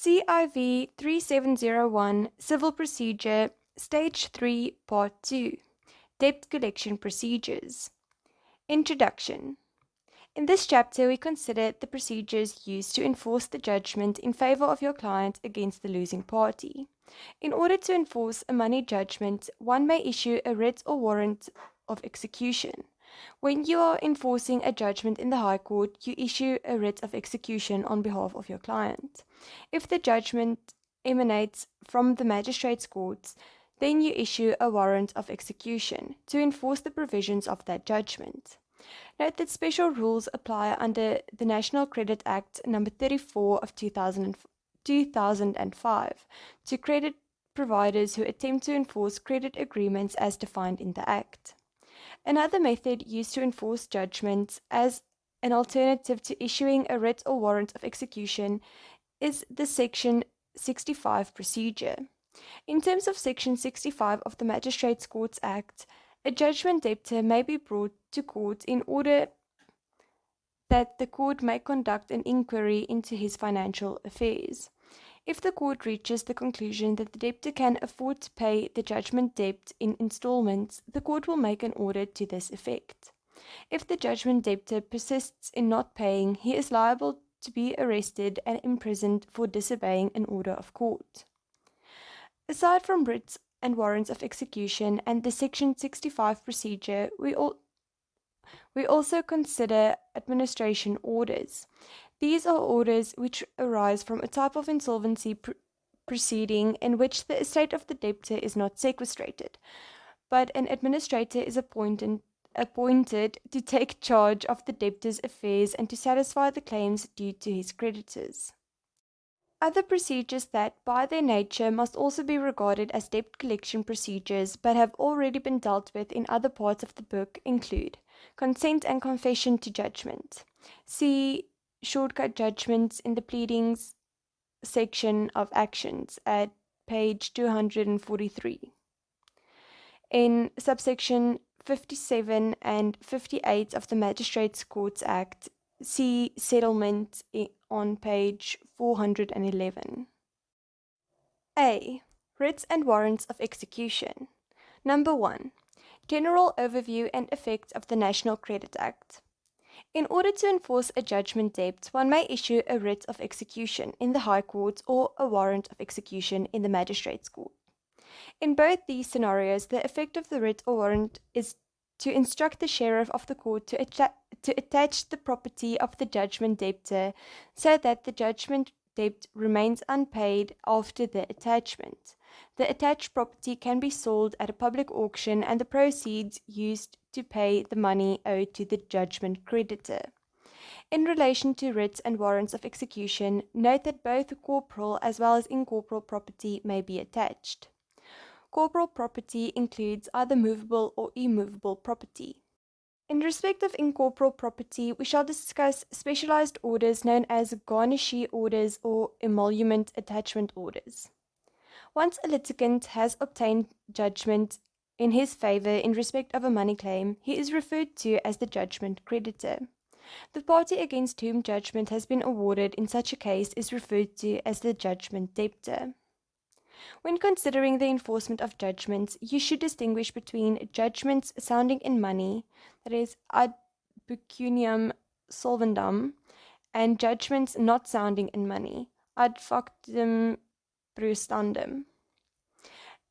CIV3701 Civil Procedure Stage 3 Part 2 Debt Collection Procedures. Introduction. In this chapter, we consider the procedures used to enforce the judgment in favor of your client against the losing party. In order to enforce a money judgment, one may issue a writ or warrant of execution. When you are enforcing a judgment in the High Court, you issue a writ of execution on behalf of your client. If the judgment emanates from the Magistrates' courts, then you issue a warrant of execution to enforce the provisions of that judgment. Note that special rules apply under the National Credit Act No. 34 of 2005 to credit providers who attempt to enforce credit agreements as defined in the Act. Another method used to enforce judgments as an alternative to issuing a writ or warrant of execution is the Section 65 procedure. In terms of Section 65 of the Magistrates' Courts Act, a judgment debtor may be brought to court in order that the court may conduct an inquiry into his financial affairs. If the court reaches the conclusion that the debtor can afford to pay the judgment debt in installments, the court will make an order to this effect. If the judgment debtor persists in not paying, he is liable to be arrested and imprisoned for disobeying an order of court. Aside from writs and warrants of execution and the Section 65 procedure, we also consider administration orders. These are orders which arise from a type of insolvency proceeding in which the estate of the debtor is not sequestrated, but an administrator is appointed to take charge of the debtor's affairs and to satisfy the claims due to his creditors. Other procedures that, by their nature, must also be regarded as debt collection procedures but have already been dealt with in other parts of the book include consent and confession to judgment. See shortcut judgments in the pleadings section of actions at page 243. In subsection 57 and 58 of the Magistrates' Courts Act, see settlement on page 411. A. Writs and warrants of execution. Number 1. General overview and effect of the National Credit Act. In order to enforce a judgment debt, one may issue a writ of execution in the High Court or a warrant of execution in the Magistrates' Court. In both these scenarios, the effect of the writ or warrant is to instruct the sheriff of the court to attach the property of the judgment debtor so that the judgment debt remains unpaid after the attachment. The attached property can be sold at a public auction and the proceeds used to pay the money owed to the judgment creditor. In relation to writs and warrants of execution, note that both corporal as well as incorporal property may be attached. Corporal property includes either movable or immovable property. In respect of incorporal property, we shall discuss specialized orders known as Garnishee Orders or Emolument attachment orders. Once a litigant has obtained judgment in his favor in respect of a money claim, he is referred to as the judgment creditor. The party against whom judgment has been awarded in such a case is referred to as the judgment debtor. When considering the enforcement of judgments, you should distinguish between judgments sounding in money, that is, ad pecuniam solvendam, and judgments not sounding in money, ad factum prestandum.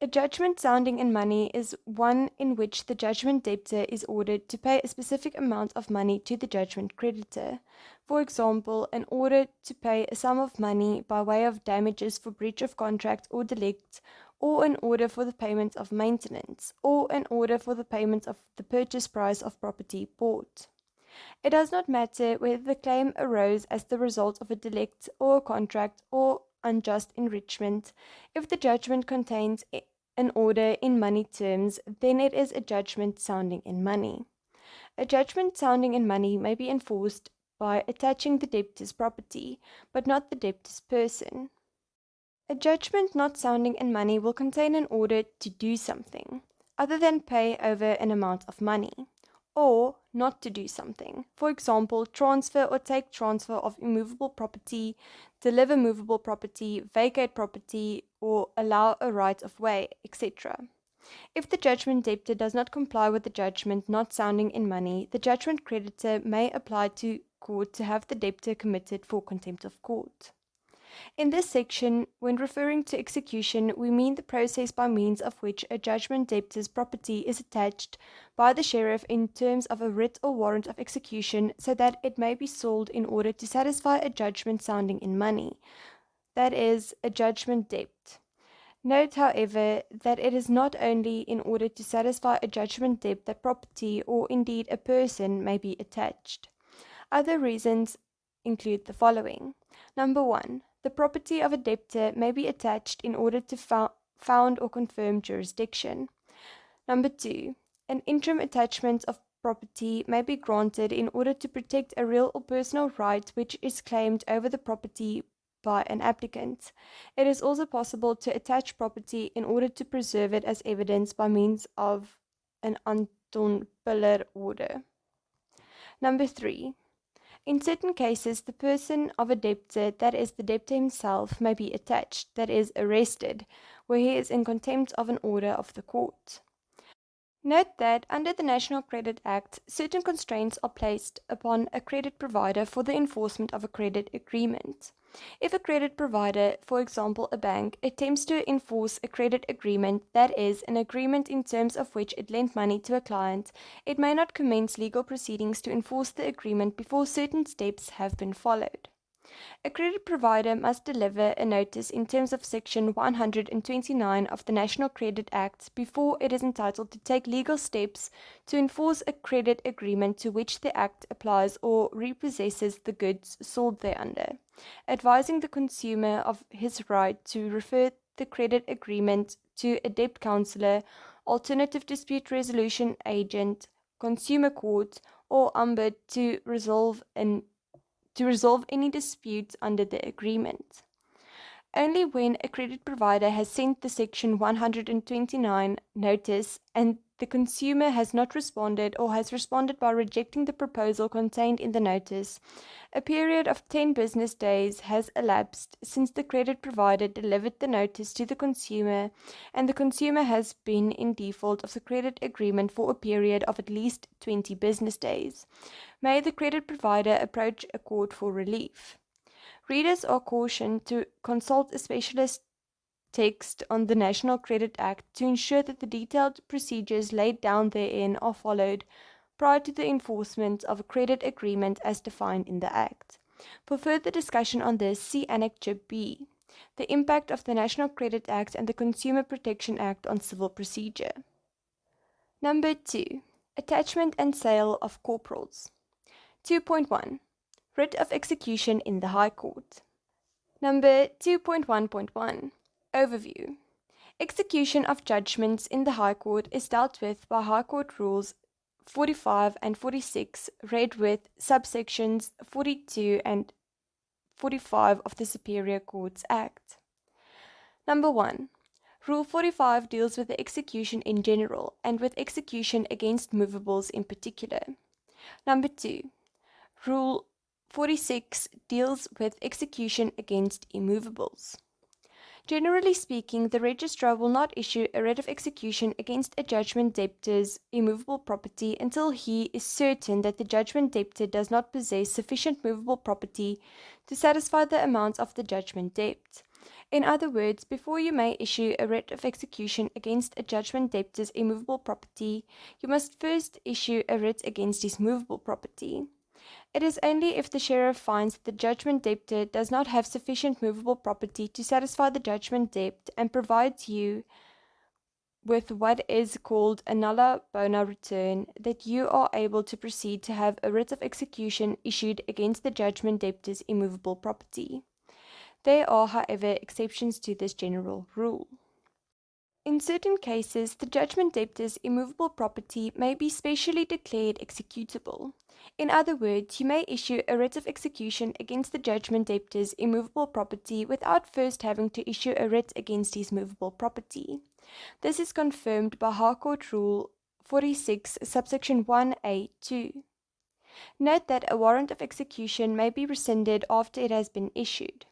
A judgment sounding in money is one in which the judgment debtor is ordered to pay a specific amount of money to the judgment creditor. For example, an order to pay a sum of money by way of damages for breach of contract or delict, or an order for the payment of maintenance, or an order for the payment of the purchase price of property bought. It does not matter whether the claim arose as the result of a delict or a contract or unjust enrichment. If the judgment contains an order in money terms, then it is a judgment sounding in money. A judgment sounding in money may be enforced by attaching the debtor's property, but not the debtor's person. A judgment not sounding in money will contain an order to do something, other than pay over an amount of money, or not to do something. For example, transfer or take transfer of immovable property, deliver movable property, vacate property, or allow a right of way, etc. If the judgment debtor does not comply with the judgment not sounding in money, the judgment creditor may apply to court to have the debtor committed for contempt of court. In this section, when referring to execution, we mean the process by means of which a judgment debtor's property is attached by the sheriff in terms of a writ or warrant of execution so that it may be sold in order to satisfy a judgment sounding in money, that is, a judgment debt. Note, however, that it is not only in order to satisfy a judgment debt that property, or indeed a person, may be attached. Other reasons include the following. Number 1. The property of a debtor may be attached in order to found or confirm jurisdiction. Number 2. An interim attachment of property may be granted in order to protect a real or personal right which is claimed over the property by an applicant. It is also possible to attach property in order to preserve it as evidence by means of an Untitled order. Number 3. In certain cases, the person of a debtor, that is, the debtor himself, may be attached, that is, arrested, where he is in contempt of an order of the court. Note that under the National Credit Act, certain constraints are placed upon a credit provider for the enforcement of a credit agreement. If a credit provider, for example a bank, attempts to enforce a credit agreement, that is, an agreement in terms of which it lent money to a client, it may not commence legal proceedings to enforce the agreement before certain steps have been followed. A credit provider must deliver a notice in terms of Section 129 of the National Credit Act before it is entitled to take legal steps to enforce a credit agreement to which the Act applies or repossesses the goods sold thereunder, advising the consumer of his right to refer the credit agreement to a debt counsellor, alternative dispute resolution agent, consumer court, or ombud to resolve any disputes under the agreement. Only when a credit provider has sent the Section 129 notice and the consumer has not responded or has responded by rejecting the proposal contained in the notice, a period of 10 business days has elapsed since the credit provider delivered the notice to the consumer and the consumer has been in default of the credit agreement for a period of at least 20 business days, may the credit provider approach a court for relief. Readers are cautioned to consult a specialist text on the National Credit Act to ensure that the detailed procedures laid down therein are followed prior to the enforcement of a credit agreement as defined in the Act. For further discussion on this, see Annexure B, the impact of the National Credit Act and the Consumer Protection Act on civil procedure. Number 2. Attachment and sale of Incorporals. 2.1. Writ of execution in the High Court. Number 2.1.1. Overview. Execution of judgments in the High Court is dealt with by High Court Rules 45 and 46, read with subsections 42 and 45 of the Superior Courts Act. Number 1. Rule 45 deals with the execution in general and with execution against movables in particular. Number 2. Rule 46 deals with execution against immovables. Generally speaking, the registrar will not issue a writ of execution against a judgment debtor's immovable property until he is certain that the judgment debtor does not possess sufficient movable property to satisfy the amounts of the judgment debt. In other words, before you may issue a writ of execution against a judgment debtor's immovable property, you must first issue a writ against his movable property. It is only if the sheriff finds that the judgment debtor does not have sufficient movable property to satisfy the judgment debt and provides you with what is called a nulla bona return that you are able to proceed to have a writ of execution issued against the judgment debtor's immovable property. There are, however, exceptions to this general rule. In certain cases, the judgment debtor's immovable property may be specially declared executable. In other words, you may issue a writ of execution against the judgment debtor's immovable property without first having to issue a writ against his movable property. This is confirmed by High Court Rule 46, subsection 1A2. Note that a warrant of execution may be rescinded after it has been issued.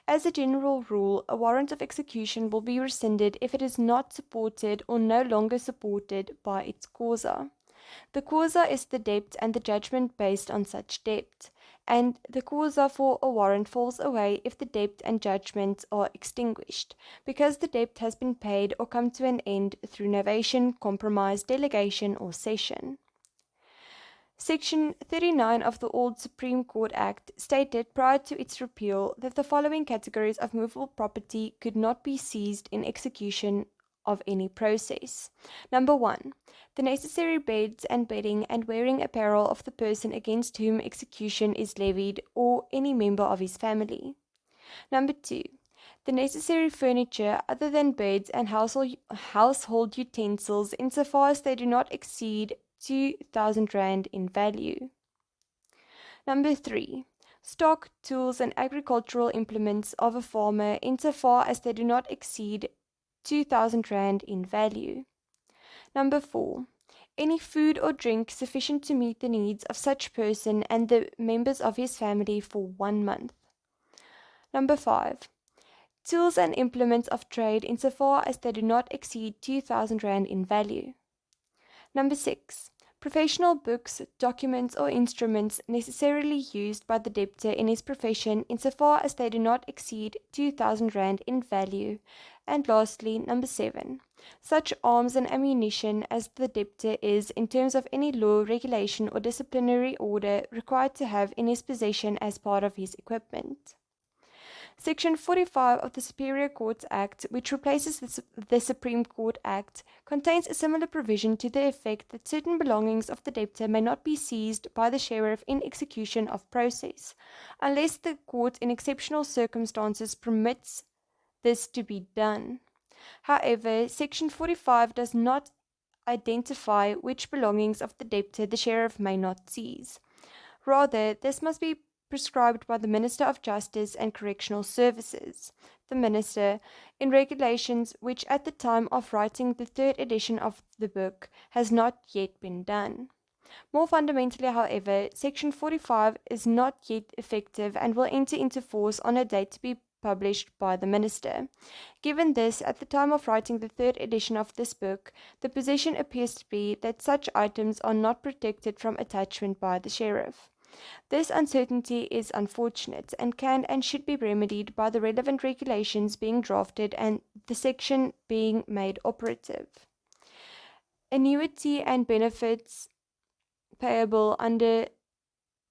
As a general rule, a warrant of execution will be rescinded if it is not supported or no longer supported by its causa. The causa is the debt and the judgment based on such debt, and the causa for a warrant falls away if the debt and judgment are extinguished, because the debt has been paid or come to an end through novation, compromise, delegation, or cession. Section 39 of the Old Supreme Court Act stated prior to its repeal that the following categories of movable property could not be seized in execution of any process. Number 1. The necessary beds and bedding and wearing apparel of the person against whom execution is levied or any member of his family. Number 2. The necessary furniture other than beds and household utensils insofar as they do not exceed 2,000 Rand in value. Number 3. Stock, tools, and agricultural implements of a farmer insofar as they do not exceed 2,000 Rand in value. Number 4. Any food or drink sufficient to meet the needs of such person and the members of his family for 1 month. Number 5. Tools and implements of trade insofar as they do not exceed 2,000 Rand in value. Number 6. Professional books, documents, or instruments necessarily used by the debtor in his profession insofar as they do not exceed 2,000 Rand in value. And lastly, number 7. Such arms and ammunition as the debtor is, in terms of any law, regulation, or disciplinary order, required to have in his possession as part of his equipment. Section 45 of the Superior Courts Act, which replaces the Supreme Court Act, contains a similar provision to the effect that certain belongings of the debtor may not be seized by the sheriff in execution of process, unless the court in exceptional circumstances permits this to be done. However, Section 45 does not identify which belongings of the debtor the sheriff may not seize. Rather, this must be prescribed by the Minister of Justice and Correctional Services, the Minister, in regulations which at the time of writing the third edition of the book has not yet been done. More fundamentally, however, Section 45 is not yet effective and will enter into force on a date to be published by the Minister. Given this, at the time of writing the third edition of this book, the position appears to be that such items are not protected from attachment by the Sheriff. This uncertainty is unfortunate and can and should be remedied by the relevant regulations being drafted and the section being made operative. Annuity and benefits payable under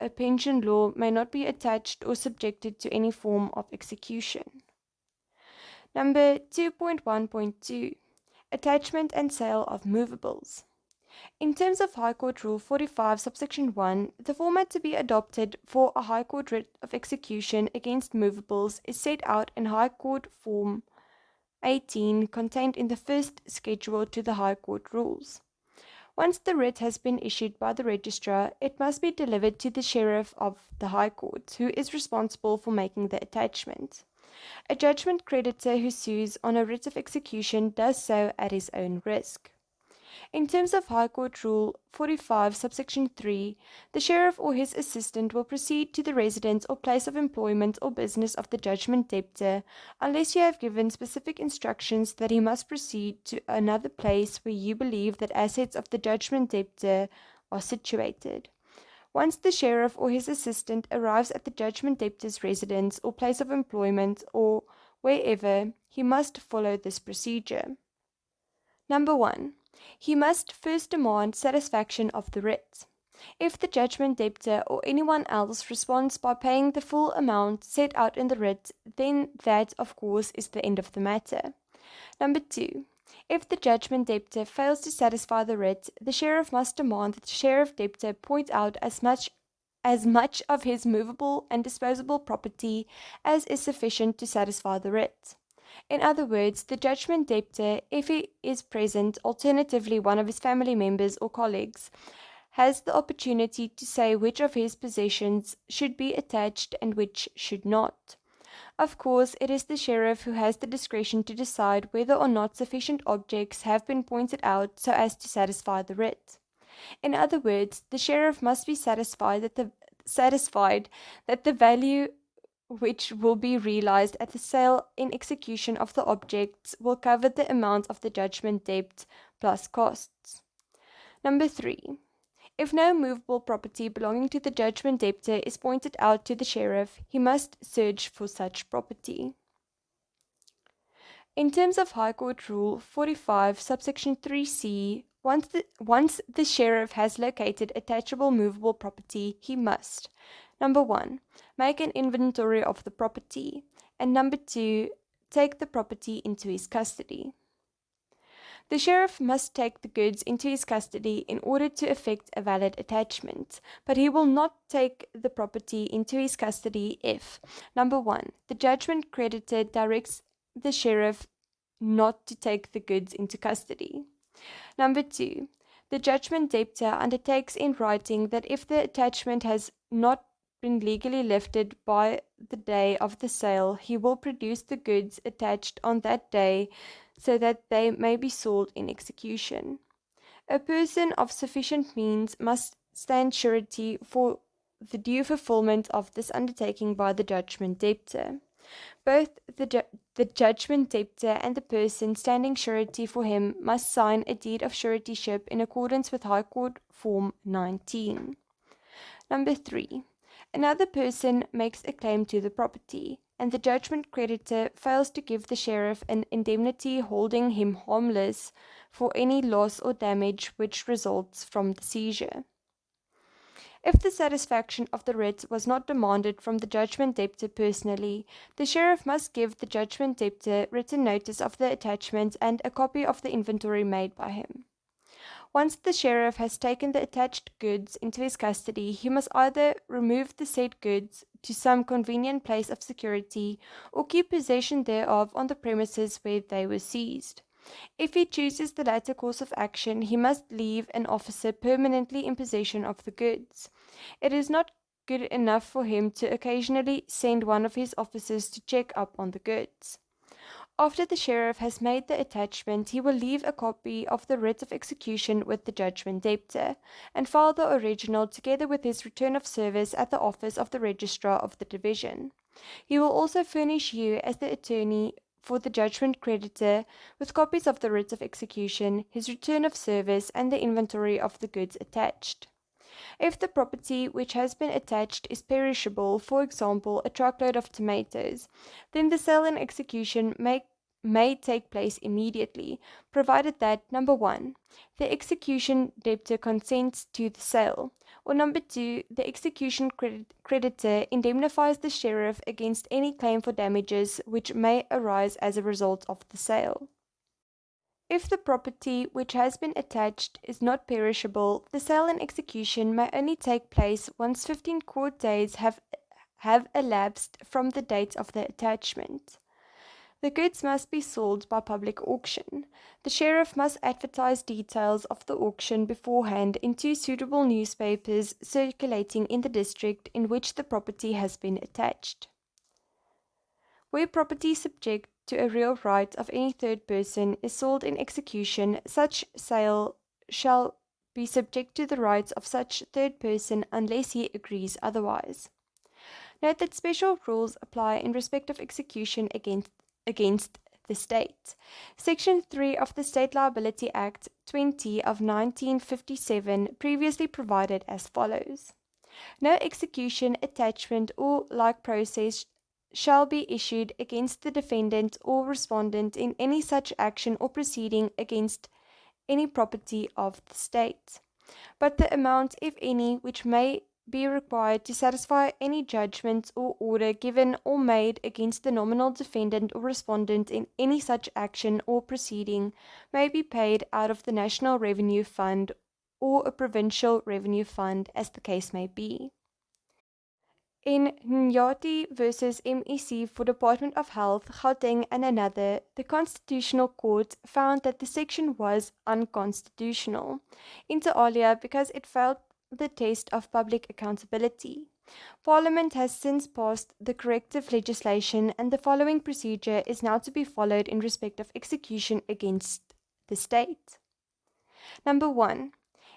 a pension law may not be attached or subjected to any form of execution. Number 2.1.2 Attachment and Sale of Movables. In terms of High Court Rule 45, Subsection 1, the format to be adopted for a High Court writ of execution against movables is set out in High Court Form 18 contained in the first schedule to the High Court Rules. Once the writ has been issued by the registrar, it must be delivered to the Sheriff of the High Court, who is responsible for making the attachment. A judgment creditor who sues on a writ of execution does so at his own risk. In terms of High Court Rule 45, Subsection 3, the Sheriff or his assistant will proceed to the residence or place of employment or business of the judgment debtor, unless you have given specific instructions that he must proceed to another place where you believe that assets of the judgment debtor are situated. Once the Sheriff or his assistant arrives at the judgment debtor's residence or place of employment or wherever, he must follow this procedure. Number 1. He must first demand satisfaction of the writ. If the judgment debtor or anyone else responds by paying the full amount set out in the writ, then that, of course, is the end of the matter. Number 2. If the judgment debtor fails to satisfy the writ, the sheriff must demand that the sheriff debtor point out as much of his movable and disposable property as is sufficient to satisfy the writ. In other words, the judgment debtor, if he is present, alternatively one of his family members or colleagues, has the opportunity to say which of his possessions should be attached and which should not. Of course, it is the sheriff who has the discretion to decide whether or not sufficient objects have been pointed out so as to satisfy the writ. In other words, the sheriff must be satisfied that the value which will be realized at the sale in execution of the objects will cover the amount of the judgment debt plus costs. Number 3. If no movable property belonging to the judgment debtor is pointed out to the sheriff, he must search for such property. In terms of High Court Rule 45, Subsection 3C, once the sheriff has located attachable movable property, he must: number 1, make an inventory of the property, and number 2, take the property into his custody. The sheriff must take the goods into his custody in order to effect a valid attachment, but he will not take the property into his custody if: number 1, the judgment creditor directs the sheriff not to take the goods into custody. Number 2, the judgment debtor undertakes in writing that if the attachment has not been legally lifted by the day of the sale, he will produce the goods attached on that day so that they may be sold in execution. A person of sufficient means must stand surety for the due fulfillment of this undertaking by the judgment debtor. Both the judgment debtor and the person standing surety for him must sign a deed of suretyship in accordance with High Court Form 19. Number 3. Another person makes a claim to the property, and the judgment creditor fails to give the sheriff an indemnity holding him harmless for any loss or damage which results from the seizure. If the satisfaction of the writ was not demanded from the judgment debtor personally, the sheriff must give the judgment debtor written notice of the attachment and a copy of the inventory made by him. Once the sheriff has taken the attached goods into his custody, he must either remove the said goods to some convenient place of security or keep possession thereof on the premises where they were seized. If he chooses the latter course of action, he must leave an officer permanently in possession of the goods. It is not good enough for him to occasionally send one of his officers to check up on the goods. After the sheriff has made the attachment, he will leave a copy of the writ of execution with the judgment debtor, and file the original together with his return of service at the office of the registrar of the division. He will also furnish you, as the attorney for the judgment creditor, with copies of the writ of execution, his return of service, and the inventory of the goods attached. If the property which has been attached is perishable, for example, a truckload of tomatoes, then the sale and execution may take place immediately, provided that, number 1, the execution debtor consents to the sale, or number 2, the execution creditor indemnifies the sheriff against any claim for damages which may arise as a result of the sale. If the property which has been attached is not perishable, the sale and execution may only take place once 15 court days have elapsed from the date of the attachment. The goods must be sold by public auction. The sheriff must advertise details of the auction beforehand in 2 suitable newspapers circulating in the district in which the property has been attached. Where property subject to a real right of any third person is sold in execution, such sale shall be subject to the rights of such third person unless he agrees otherwise. Note that special rules apply in respect of execution against the state. Section 3 of the State Liability Act 20 of 1957 previously provided as follows: no execution, attachment, or like process shall be issued against the defendant or respondent in any such action or proceeding against any property of the state, but the amount, if any, which may be required to satisfy any judgment or order given or made against the nominal defendant or respondent in any such action or proceeding may be paid out of the National Revenue Fund or a provincial revenue fund, as the case may be. In Nyati versus MEC for Department of Health, Gauteng and another, the Constitutional Court found that the section was unconstitutional, inter alia because it failed the test of public accountability. Parliament has since passed the corrective legislation, and the following procedure is now to be followed in respect of execution against the state. Number 1.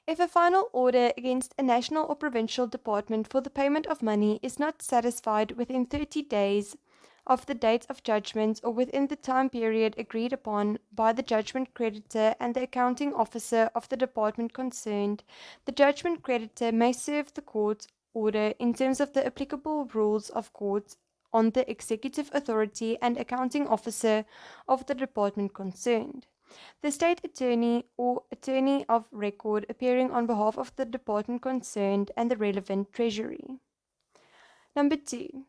If a final order against a national or provincial department for the payment of money is not satisfied within 30 days of the date of judgment or within the time period agreed upon by the judgment creditor and the accounting officer of the department concerned, the judgment creditor may serve the court order in terms of the applicable rules of court on the executive authority and accounting officer of the department concerned. The state attorney or attorney of record appearing on behalf of the department concerned and the relevant treasury. Number 2.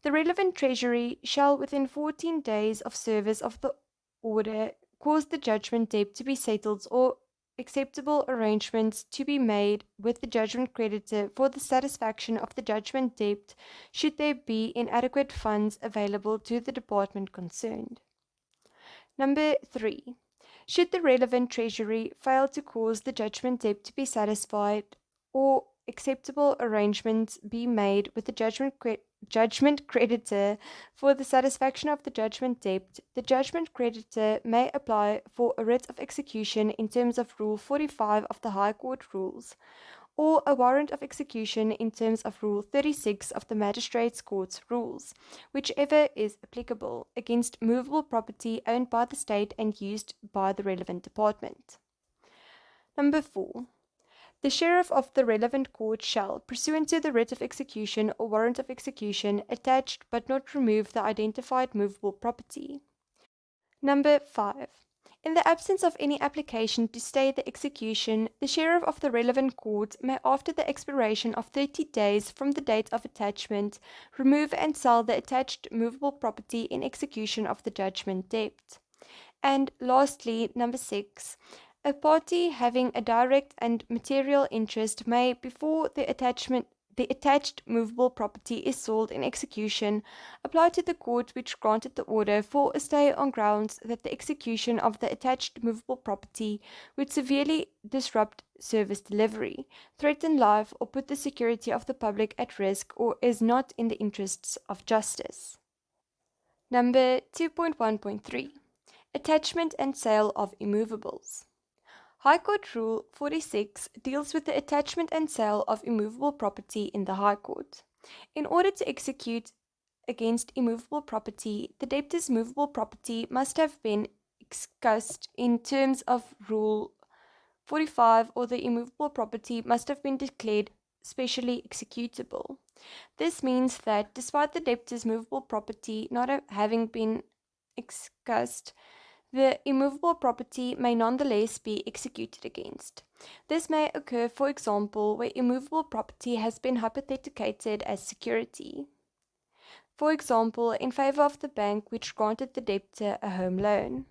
The relevant treasury shall within 14 days of service of the order cause the judgment debt to be settled or acceptable arrangements to be made with the judgment creditor for the satisfaction of the judgment debt should there be inadequate funds available to the department concerned. Number 3. Should the relevant treasury fail to cause the judgment debt to be satisfied or acceptable arrangements be made with the judgment creditor for the satisfaction of the judgment debt, the judgment creditor may apply for a writ of execution in terms of Rule 45 of the High Court Rules, or a warrant of execution in terms of Rule 36 of the Magistrates Court's Rules, whichever is applicable, against movable property owned by the state and used by the relevant department. Number 4. The sheriff of the relevant court shall, pursuant to the writ of execution or warrant of execution, attach but not remove the identified movable property. Number 5. In the absence of any application to stay the execution, the sheriff of the relevant court may, after the expiration of 30 days from the date of attachment, remove and sell the attached movable property in execution of the judgment debt. And lastly, number 6. A party having a direct and material interest may, before the attached movable property is sold in execution, apply to the court which granted the order for a stay on grounds that the execution of the attached movable property would severely disrupt service delivery, threaten life, or put the security of the public at risk, or is not in the interests of justice. Number 2.1.3. Attachment and sale of immovables. High Court Rule 46 deals with the attachment and sale of immovable property in the High Court. In order to execute against immovable property, the debtor's movable property must have been excussed in terms of Rule 45, or the immovable property must have been declared specially executable. This means that despite the debtor's movable property not having been excussed, the immovable property may nonetheless be executed against. This may occur, for example, where immovable property has been hypothecated as security. For example, in favor of the bank which granted the debtor a home loan.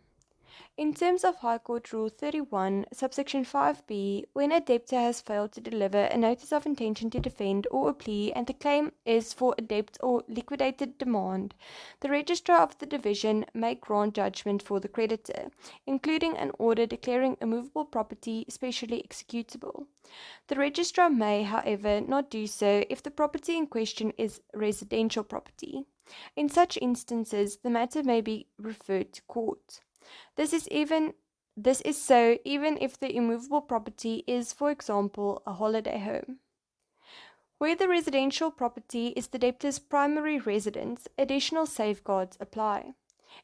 In terms of High Court Rule 31, Subsection 5b, when a debtor has failed to deliver a notice of intention to defend or a plea and the claim is for a debt or liquidated demand, the registrar of the division may grant judgment for the creditor, including an order declaring immovable property specially executable. The registrar may, however, not do so if the property in question is residential property. In such instances, the matter may be referred to court. This is so even if the immovable property is, for example, a holiday home. Where the residential property is the debtor's primary residence, additional safeguards apply.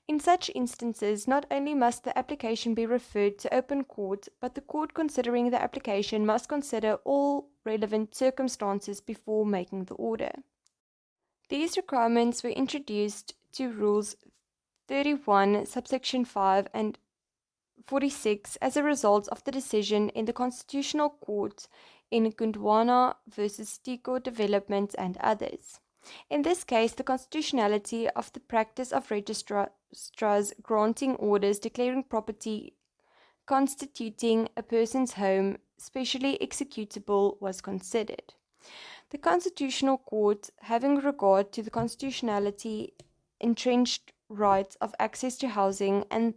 In such instances, not only must the application be referred to open court, but the court considering the application must consider all relevant circumstances before making the order. These requirements were introduced to Rules 31, Subsection 5 and 46 as a result of the decision in the Constitutional Court in Gondwana v. Tico Development and others. In this case, the constitutionality of the practice of registrars granting orders declaring property constituting a person's home specially executable was considered. The Constitutional Court, having regard to the constitutionality entrenched rights of access to housing, and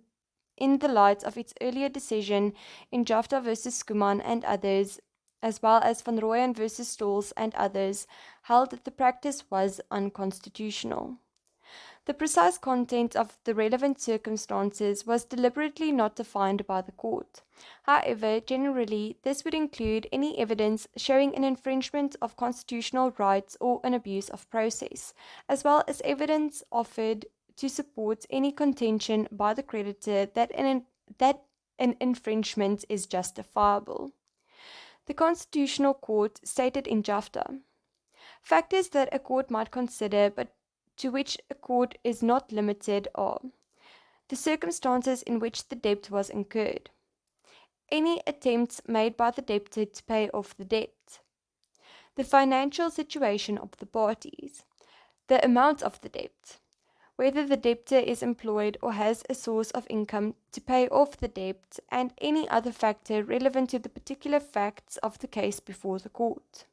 in the light of its earlier decision in Jafta v. Skuman and others, as well as Van Rooyen v. Stolz and others, held that the practice was unconstitutional. The precise content of the relevant circumstances was deliberately not defined by the court. However, generally, this would include any evidence showing an infringement of constitutional rights or an abuse of process, as well as evidence offered to support any contention by the creditor that an infringement is justifiable. The Constitutional Court stated in Jafta, factors that a court might consider but to which a court is not limited are the circumstances in which the debt was incurred, any attempts made by the debtor to pay off the debt, the financial situation of the parties, the amount of the debt, whether the debtor is employed or has a source of income to pay off the debt, and any other factor relevant to the particular facts of the case before the court.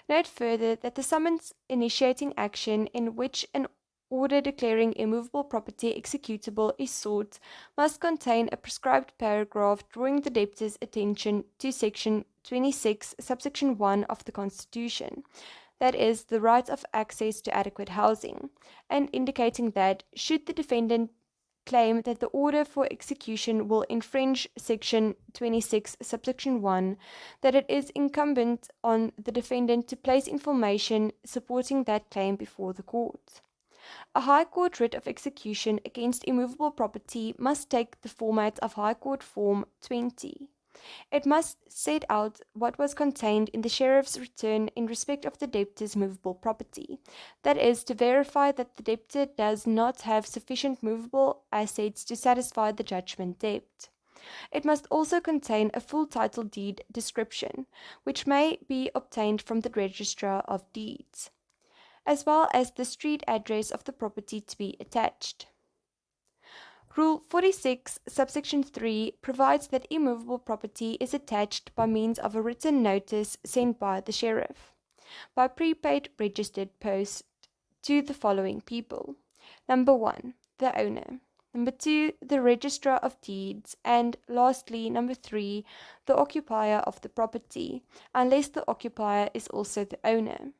Note further that the summons initiating action in which an order declaring immovable property executable is sought must contain a prescribed paragraph drawing the debtor's attention to Section 26, Subsection 1 of the Constitution, that is, the right of access to adequate housing, and indicating that, should the defendant claim that the order for execution will infringe Section 26, Subsection 1, that it is incumbent on the defendant to place information supporting that claim before the court. A High Court writ of execution against immovable property must take the format of High Court Form 20. It must set out what was contained in the sheriff's return in respect of the debtor's movable property, that is, to verify that the debtor does not have sufficient movable assets to satisfy the judgment debt. It must also contain a full title deed description, which may be obtained from the Registrar of Deeds, as well as the street address of the property to be attached. Rule 46, subsection 3 provides that immovable property is attached by means of a written notice sent by the sheriff, by prepaid registered post, to the following people. Number 1, the owner. Number 2, the Registrar of Deeds. And lastly, number 3, the occupier of the property, unless the occupier is also the owner.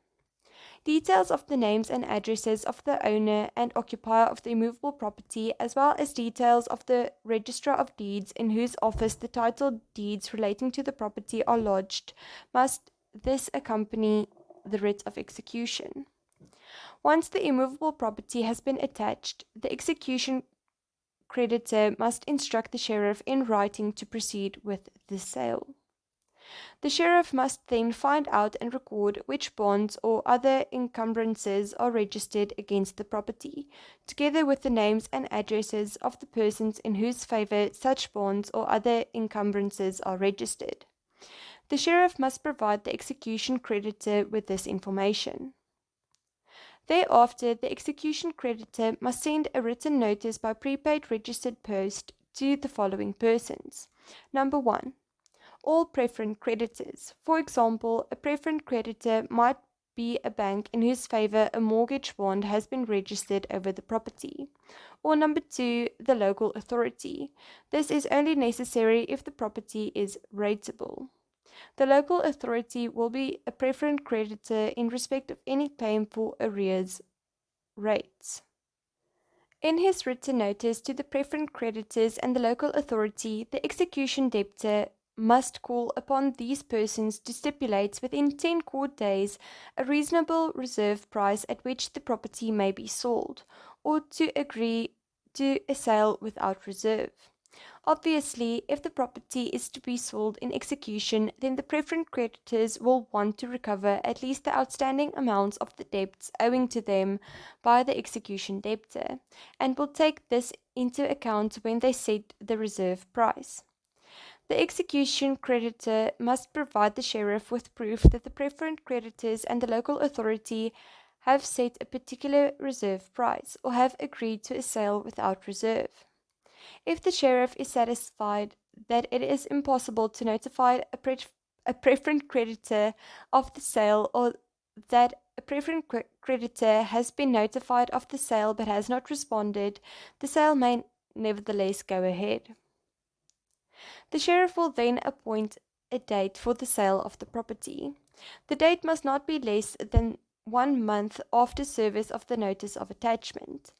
Details of the names and addresses of the owner and occupier of the immovable property, as well as details of the Registrar of Deeds in whose office the title deeds relating to the property are lodged, must this accompany the writ of execution. Once the immovable property has been attached, the execution creditor must instruct the sheriff in writing to proceed with the sale. The sheriff must then find out and record which bonds or other encumbrances are registered against the property, together with the names and addresses of the persons in whose favor such bonds or other encumbrances are registered. The sheriff must provide the execution creditor with this information. Thereafter, the execution creditor must send a written notice by prepaid registered post to the following persons. Number 1. All preferent creditors. For example, a preferent creditor might be a bank in whose favor a mortgage bond has been registered over the property. Or number 2, the local authority. This is only necessary if the property is rateable. The local authority will be a preferent creditor in respect of any claim for arrears rates. In his written notice to the preferent creditors and the local authority, the execution debtor must call upon these persons to stipulate within 10 court days a reasonable reserve price at which the property may be sold, or to agree to a sale without reserve. Obviously, if the property is to be sold in execution, then the preferent creditors will want to recover at least the outstanding amounts of the debts owing to them by the execution debtor, and will take this into account when they set the reserve price. The execution creditor must provide the sheriff with proof that the preferent creditors and the local authority have set a particular reserve price, or have agreed to a sale without reserve. If the sheriff is satisfied that it is impossible to notify a preferent creditor of the sale, or that a preferent creditor has been notified of the sale but has not responded, the sale may nevertheless go ahead. The sheriff will then appoint a date for the sale of the property. The date must not be less than 1 month after service of the notice of attachment.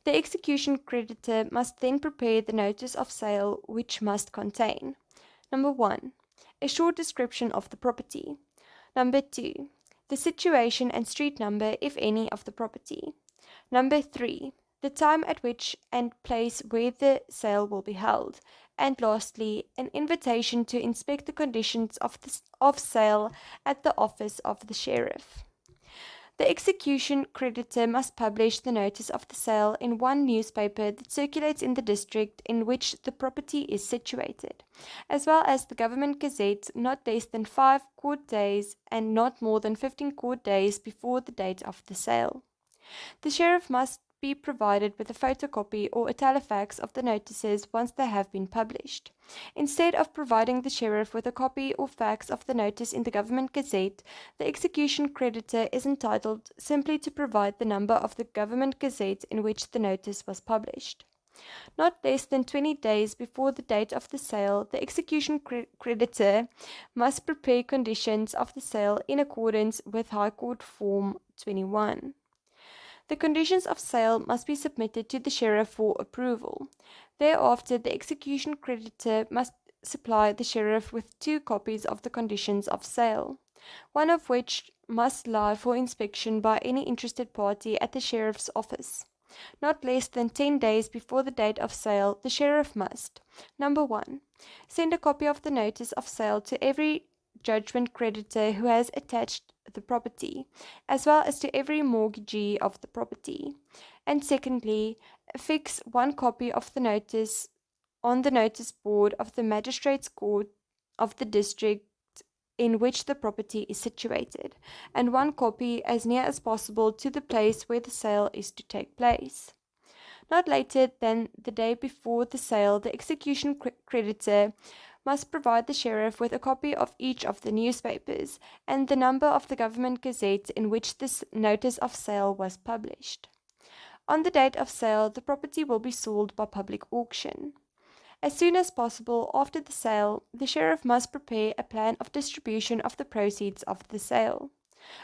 The execution creditor must then prepare the notice of sale, which must contain: Number 1. A short description of the property. Number 2. The situation and street number, if any, of the property. Number 3. The time at which and place where the sale will be held. And lastly, an invitation to inspect the conditions of sale at the office of the sheriff. The execution creditor must publish the notice of the sale in one newspaper that circulates in the district in which the property is situated, as well as the Government Gazette not less than 5 court days and not more than 15 court days before the date of the sale. The sheriff must be provided with a photocopy or a telefax of the notices once they have been published. Instead of providing the sheriff with a copy or fax of the notice in the Government Gazette, the execution creditor is entitled simply to provide the number of the Government Gazette in which the notice was published. Not less than 20 days before the date of the sale, the execution creditor must prepare conditions of the sale in accordance with High Court Form 21. The conditions of sale must be submitted to the sheriff for approval. Thereafter, the execution creditor must supply the sheriff with 2 copies of the conditions of sale, one of which must lie for inspection by any interested party at the sheriff's office. Not less than 10 days before the date of sale, the sheriff must: Number 1. Send a copy of the notice of sale to every judgment creditor who has attached the property, as well as to every mortgagee of the property. And secondly, affix 1 copy of the notice on the notice board of the Magistrates' Court of the district in which the property is situated, and 1 copy as near as possible to the place where the sale is to take place. Not later than the day before the sale, the execution creditor must provide the sheriff with a copy of each of the newspapers and the number of the Government Gazette in which this notice of sale was published. On the date of sale, the property will be sold by public auction. As soon as possible after the sale, the sheriff must prepare a plan of distribution of the proceeds of the sale.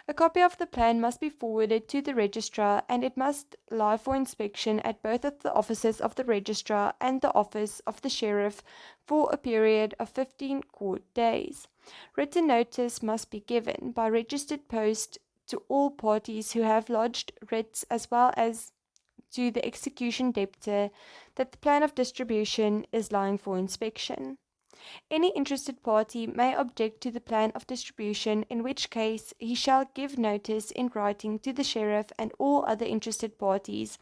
A copy of the plan must be forwarded to the registrar, and it must lie for inspection at both of the offices of the registrar and the office of the sheriff for a period of 15 court days. Written notice must be given by registered post to all parties who have lodged writs, as well as to the execution debtor, that the plan of distribution is lying for inspection. Any interested party may object to the plan of distribution, in which case he shall give notice in writing to the sheriff and all other interested parties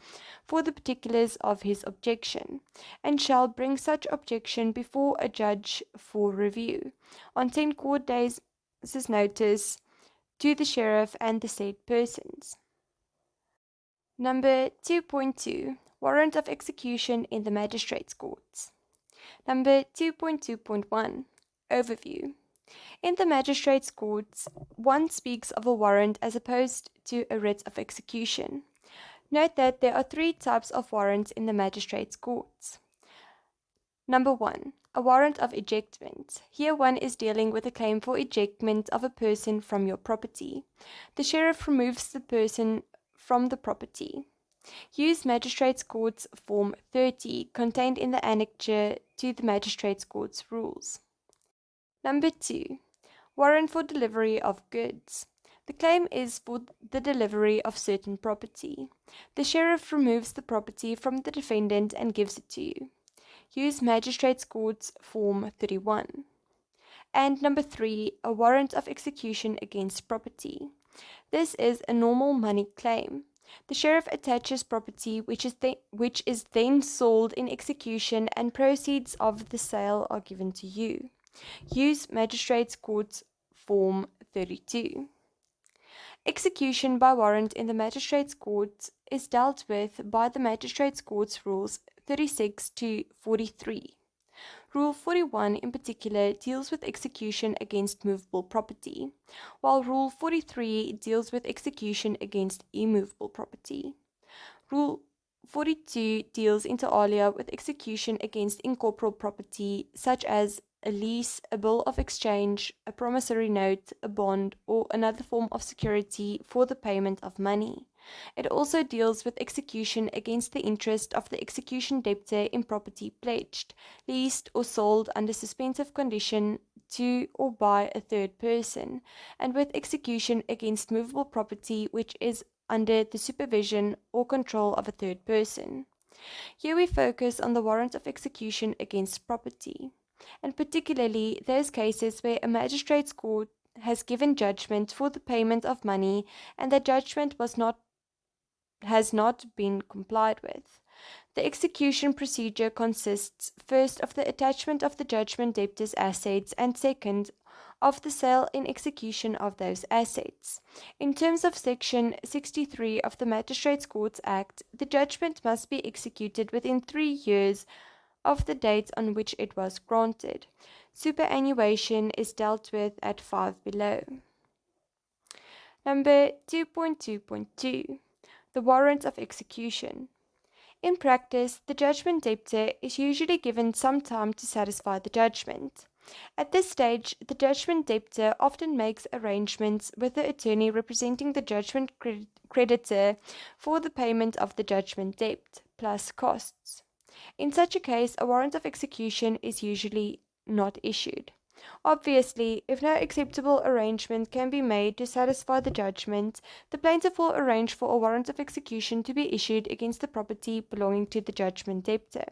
for the particulars of his objection, and shall bring such objection before a judge for review, on 10 court days' notice to the sheriff and the said persons. Number 2.2. Warrant of Execution in the Magistrates' Courts. Number 2.2.1. Overview. In the Magistrates' Courts, one speaks of a warrant as opposed to a writ of execution. Note that there are 3 types of warrants in the Magistrates' Courts. Number 1. A warrant of ejectment. Here one is dealing with a claim for ejectment of a person from your property. The sheriff removes the person from the property. Use Magistrates' Courts Form 30, contained in the annexure to the Magistrates' Courts rules. Number 2. Warrant for delivery of goods. The claim is for the delivery of certain property. The sheriff removes the property from the defendant and gives it to you. Use Magistrates' Courts Form 31. And number 3. A warrant of execution against property. This is a normal money claim. The sheriff attaches property which is then sold in execution, and proceeds of the sale are given to you. Use Magistrates' Courts Form 32. Execution by warrant in the Magistrates' Courts is dealt with by the Magistrates' Courts Rules 36 to 43. Rule 41 in particular deals with execution against movable property, while Rule 43 deals with execution against immovable property. Rule 42 deals inter alia with execution against incorporal property, such as a lease, a bill of exchange, a promissory note, a bond, or another form of security for the payment of money. It also deals with execution against the interest of the execution debtor in property pledged, leased, or sold under suspensive condition to or by a third person, and with execution against movable property which is under the supervision or control of a third person. Here we focus on the warrant of execution against property, and particularly those cases where a magistrate's court has given judgment for the payment of money and that judgment has not been complied with. The execution procedure consists first of the attachment of the judgment debtor's assets and second of the sale in execution of those assets. In terms of Section 63 of the Magistrates Courts Act, the judgment must be executed within 3 years of the date on which it was granted. Superannuation is dealt with at 5 below. Number 2.2.2. The Warrant of Execution. In practice, the judgment debtor is usually given some time to satisfy the judgment. At this stage, the judgment debtor often makes arrangements with the attorney representing the judgment creditor for the payment of the judgment debt, plus costs. In such a case, a warrant of execution is usually not issued. Obviously, if no acceptable arrangement can be made to satisfy the judgment, the plaintiff will arrange for a warrant of execution to be issued against the property belonging to the judgment debtor.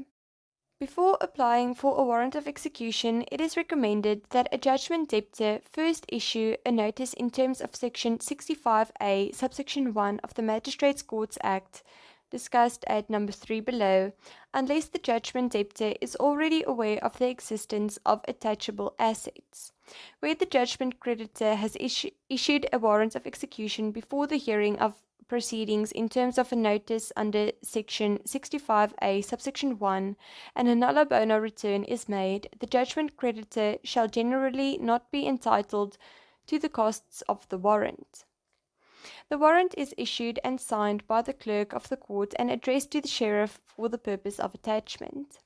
Before applying for a warrant of execution, it is recommended that a judgment debtor first issue a notice in terms of Section 65A, Subsection 1 of the Magistrates Courts Act, discussed at number 3 below, unless the judgment debtor is already aware of the existence of attachable assets. Where the judgment creditor has issued a warrant of execution before the hearing of proceedings in terms of a notice under Section 65A, Subsection 1, and a nulla bono return is made, the judgment creditor shall generally not be entitled to the costs of the warrant. The warrant is issued and signed by the clerk of the court and addressed to the sheriff for the purpose of attachment.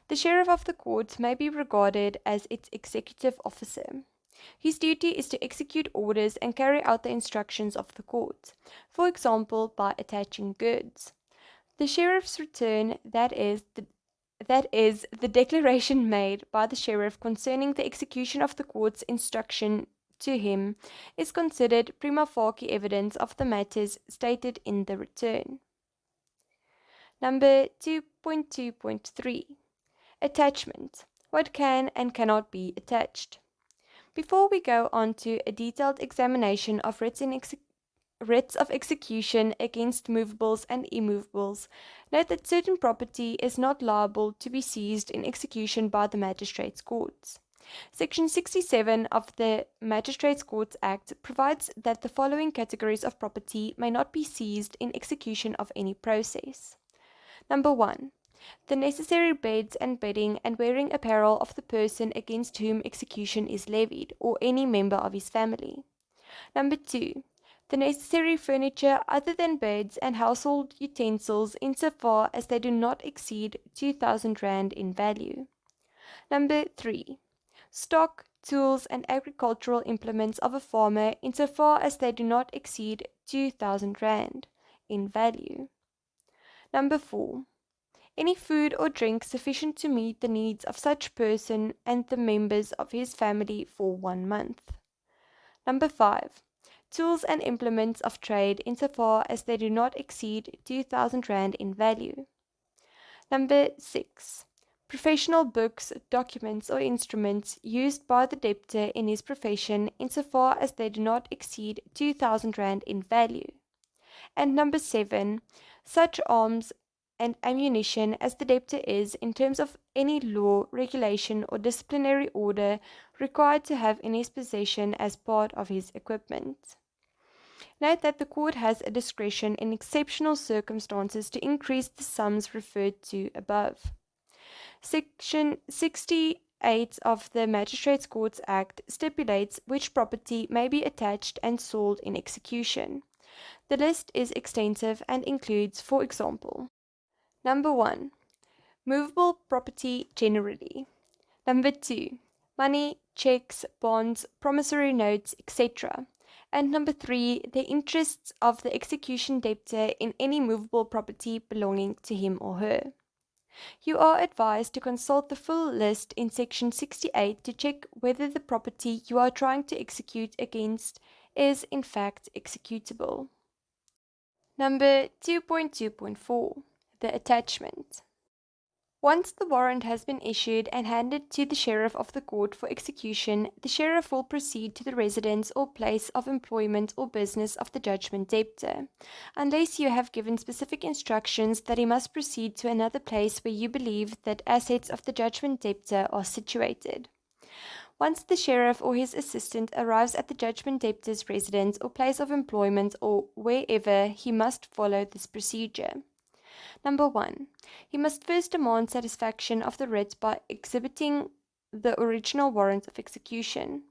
The sheriff of the court may be regarded as its executive officer. His duty is to execute orders and carry out the instructions of the court, for example, by attaching goods. The sheriff's return, that is, the declaration made by the sheriff concerning the execution of the court's instruction to him, is considered prima facie evidence of the matters stated in the return. Number 2.2.3. Attachment. What can and cannot be attached. Before we go on to a detailed examination of writs of execution against movables and immovables, note that certain property is not liable to be seized in execution by the magistrates' courts. Section 67 of the Magistrates Courts Act provides that the following categories of property may not be seized in execution of any process. Number 1. The necessary beds and bedding and wearing apparel of the person against whom execution is levied, or any member of his family. Number 2. The necessary furniture other than beds and household utensils insofar as they do not exceed 2,000 rand in value. Number 3. Stock, tools, and agricultural implements of a farmer insofar as they do not exceed 2,000 rand in value. Number 4. Any food or drink sufficient to meet the needs of such person and the members of his family for 1 month. Number 5. Tools and implements of trade insofar as they do not exceed 2,000 rand in value. Number 6. Professional books, documents, or instruments used by the debtor in his profession insofar as they do not exceed 2,000 rand in value. And number 7. Such arms and ammunition as the debtor is, in terms of any law, regulation, or disciplinary order, required to have in his possession as part of his equipment. Note that the court has a discretion in exceptional circumstances to increase the sums referred to above. Section 68 of the Magistrates Courts Act stipulates which property may be attached and sold in execution. The list is extensive and includes, for example, Number 1. Movable property generally. Number 2. Money, checks, bonds, promissory notes, etc. And number 3, the interests of the execution debtor in any movable property belonging to him or her. You are advised to consult the full list in section 68 to check whether the property you are trying to execute against is in fact executable. Number 2.2.4, the attachment. Once the warrant has been issued and handed to the sheriff of the court for execution, the sheriff will proceed to the residence or place of employment or business of the judgment debtor, unless you have given specific instructions that he must proceed to another place where you believe that assets of the judgment debtor are situated. Once the sheriff or his assistant arrives at the judgment debtor's residence or place of employment or wherever, he must follow this procedure. Number 1. He must first demand satisfaction of the writ by exhibiting the original warrant of execution.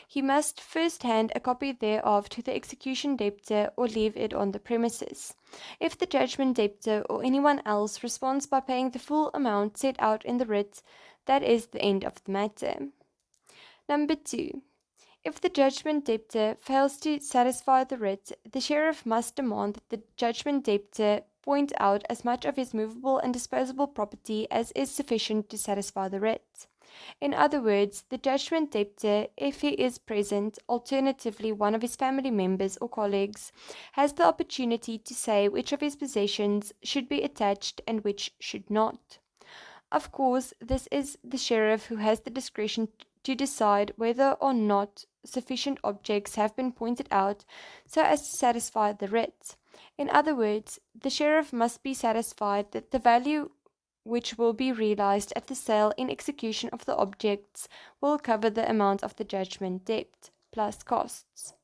He must first hand a copy thereof to the execution debtor or leave it on the premises. If the judgment debtor or anyone else responds by paying the full amount set out in the writ, that is the end of the matter. Number 2. If the judgment debtor fails to satisfy the writ, the sheriff must demand that the judgment debtor point out as much of his movable and disposable property as is sufficient to satisfy the writ. In other words, the judgment debtor, if he is present, alternatively one of his family members or colleagues, has the opportunity to say which of his possessions should be attached and which should not. Of course, this is the sheriff who has the discretion to decide whether or not sufficient objects have been pointed out so as to satisfy the writ. In other words, the sheriff must be satisfied that the value which will be realized at the sale in execution of the objects will cover the amount of the judgment debt, plus costs.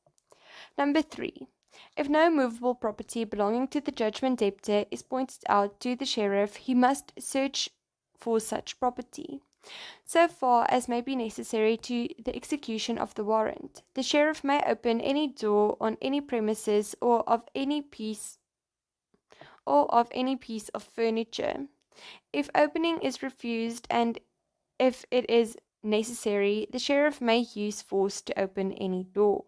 Number 3. If no movable property belonging to the judgment debtor is pointed out to the sheriff, he must search for such property, so far as may be necessary to the execution of the warrant. The sheriff may open any door on any premises or of any piece of furniture. If opening is refused and if it is necessary, the sheriff may use force to open any door.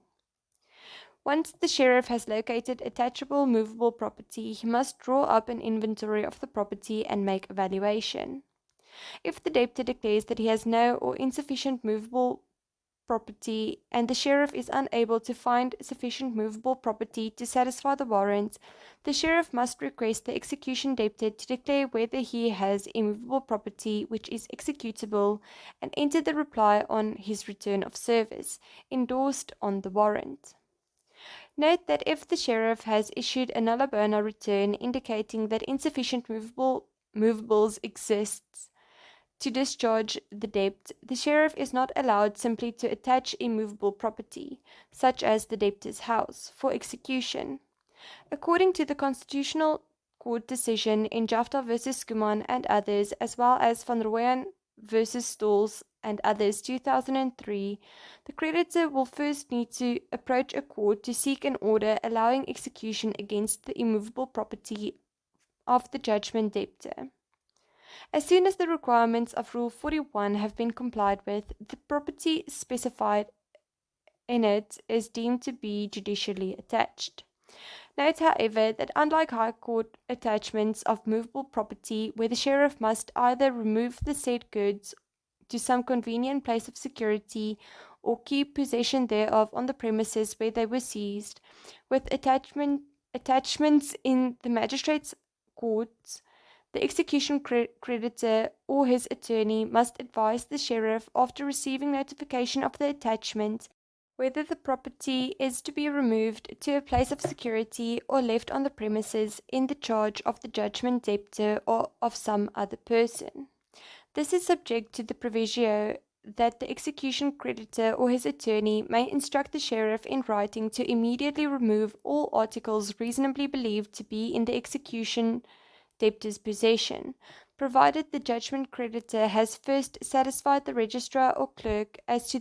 Once the sheriff has located attachable movable property, he must draw up an inventory of the property and make a valuation. If the debtor declares that he has no or insufficient movable property and the sheriff is unable to find sufficient movable property to satisfy the warrant, the sheriff must request the execution debtor to declare whether he has immovable property which is executable and enter the reply on his return of service, endorsed on the warrant. Note that if the sheriff has issued a nulla bona return indicating that insufficient movables exists to discharge the debt, the sheriff is not allowed simply to attach immovable property, such as the debtor's house, for execution. According to the Constitutional Court decision in Jafta v. Skuman and others, as well as Van Rooyen v. Stolz and others 2003, the creditor will first need to approach a court to seek an order allowing execution against the immovable property of the judgment debtor. As soon as the requirements of Rule 41 have been complied with, the property specified in it is deemed to be judicially attached. Note, however, that unlike High Court attachments of movable property, where the sheriff must either remove the said goods to some convenient place of security or keep possession thereof on the premises where they were seized, with attachments in the magistrates' courts, the execution creditor or his attorney must advise the sheriff, after receiving notification of the attachment, whether the property is to be removed to a place of security or left on the premises in the charge of the judgment debtor or of some other person. This is subject to the proviso that the execution creditor or his attorney may instruct the sheriff in writing to immediately remove all articles reasonably believed to be in the execution debtor's possession, provided the judgment creditor has first satisfied the registrar or clerk as to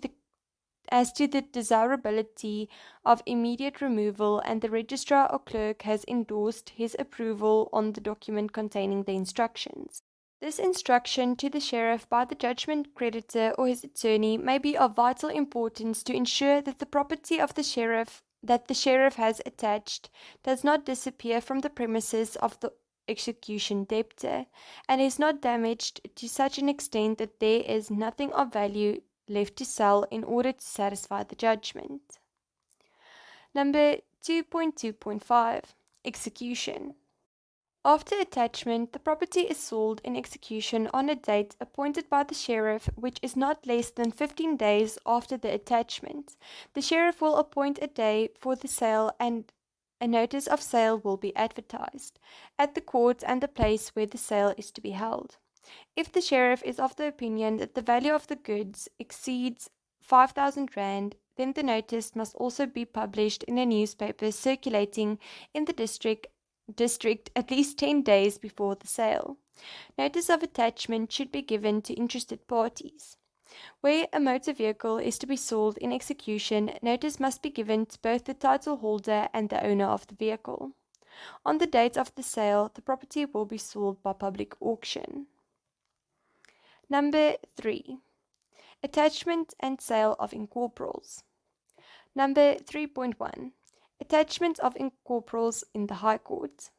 the desirability of immediate removal, and the registrar or clerk has endorsed his approval on the document containing the instructions. This instruction to the sheriff by the judgment creditor or his attorney may be of vital importance to ensure that the property of the sheriff that the sheriff has attached does not disappear from the premises of the execution debtor and is not damaged to such an extent that there is nothing of value left to sell in order to satisfy the judgment. Number 2.2.5 Execution. After attachment, the property is sold in execution on a date appointed by the sheriff, which is not less than 15 days after the attachment. The sheriff will appoint a day for the sale and a notice of sale will be advertised at the court and the place where the sale is to be held. If the sheriff is of the opinion that the value of the goods exceeds 5,000 rand, then the notice must also be published in a newspaper circulating in the district at least 10 days before the sale. Notice of attachment should be given to interested parties. Where a motor vehicle is to be sold in execution, notice must be given to both the title holder and the owner of the vehicle. On the date of the sale, the property will be sold by public auction. Number 3. Attachment and sale of Incorporals. Number 3.1. Attachment of Incorporals in the High Court.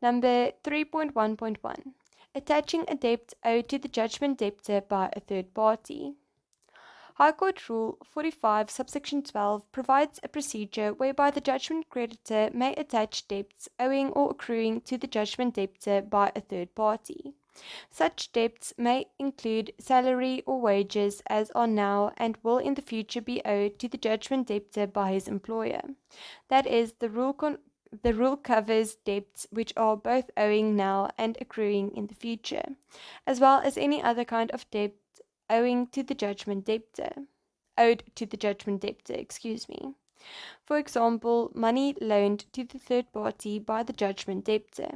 Number 3.1.1. Attaching a debt owed to the judgment debtor by a third party. High Court Rule 45, Subsection 12 provides a procedure whereby the judgment creditor may attach debts owing or accruing to the judgment debtor by a third party. Such debts may include salary or wages as are now and will in the future be owed to the judgment debtor by his employer. That is, the rule covers debts which are both owing now and accruing in the future, as well as any other kind of debt owed to the judgment debtor. For example, money loaned to the third party by the judgment debtor.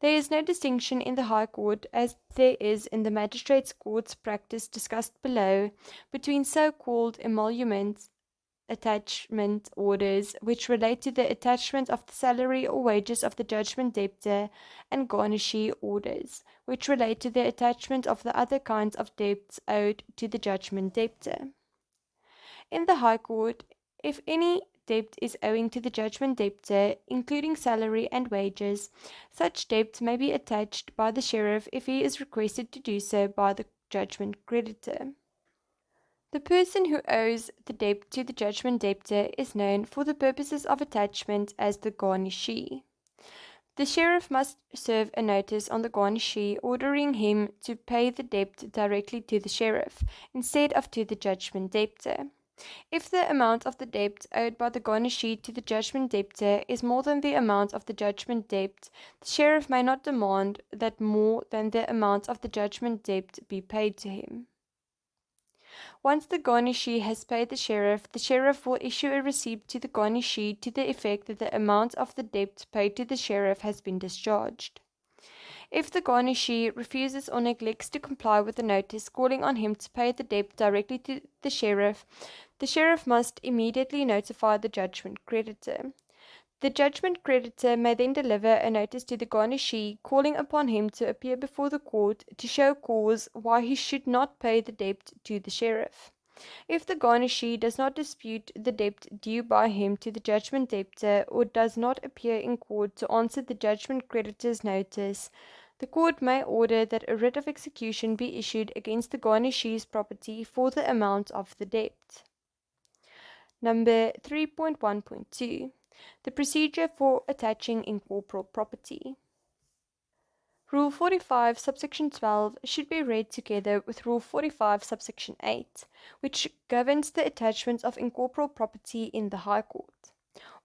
There is no distinction in the High Court, as there is in the Magistrates' Court's practice discussed below, between so-called Emoluments, attachment orders, which relate to the attachment of the salary or wages of the judgment debtor, and Garnishee Orders, which relate to the attachment of the other kinds of debts owed to the judgment debtor. In the High Court, if any debt is owing to the judgment debtor, including salary and wages, such debt may be attached by the sheriff if he is requested to do so by the judgment creditor. The person who owes the debt to the judgment debtor is known for the purposes of attachment as the garnishee. The sheriff must serve a notice on the garnishee ordering him to pay the debt directly to the sheriff instead of to the judgment debtor. If the amount of the debt owed by the garnishee to the judgment debtor is more than the amount of the judgment debt, the sheriff may not demand that more than the amount of the judgment debt be paid to him. Once the garnishee has paid the sheriff will issue a receipt to the garnishee to the effect that the amount of the debt paid to the sheriff has been discharged. If the garnishee refuses or neglects to comply with the notice calling on him to pay the debt directly to the sheriff must immediately notify the judgment creditor. The judgment creditor may then deliver a notice to the garnishee calling upon him to appear before the court to show cause why he should not pay the debt to the sheriff. If the garnishee does not dispute the debt due by him to the judgment debtor or does not appear in court to answer the judgment creditor's notice, the court may order that a writ of execution be issued against the garnishee's property for the amount of the debt. Number 3.1.2. The procedure for attaching incorporal property. Rule 45, Subsection 12 should be read together with Rule 45, Subsection 8, which governs the attachment of incorporal property in the High Court.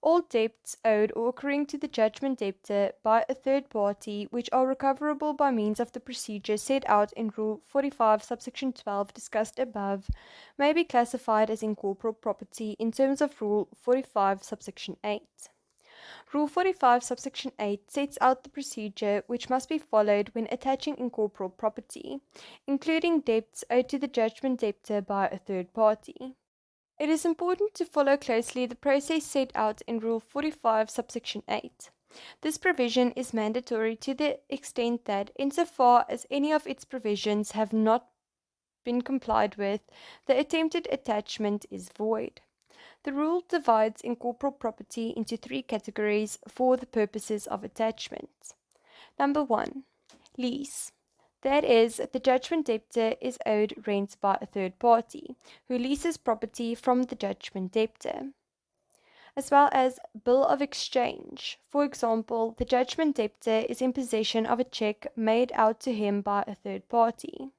All debts owed or accruing to the judgment debtor by a third party which are recoverable by means of the procedure set out in Rule 45, Subsection 12 discussed above may be classified as incorporal property in terms of Rule 45, Subsection 8. Rule 45, Subsection 8 sets out the procedure which must be followed when attaching incorporal property, including debts owed to the judgment debtor by a third party. It is important to follow closely the process set out in Rule 45, Subsection 8. This provision is mandatory to the extent that, insofar as any of its provisions have not been complied with, the attempted attachment is void. The rule divides incorporeal property into three categories for the purposes of attachment. Number 1. Lease. That is, the judgment debtor is owed rent by a third party, who leases property from the judgment debtor. As well as bill of exchange. For example, the judgment debtor is in possession of a check made out to him by a third party.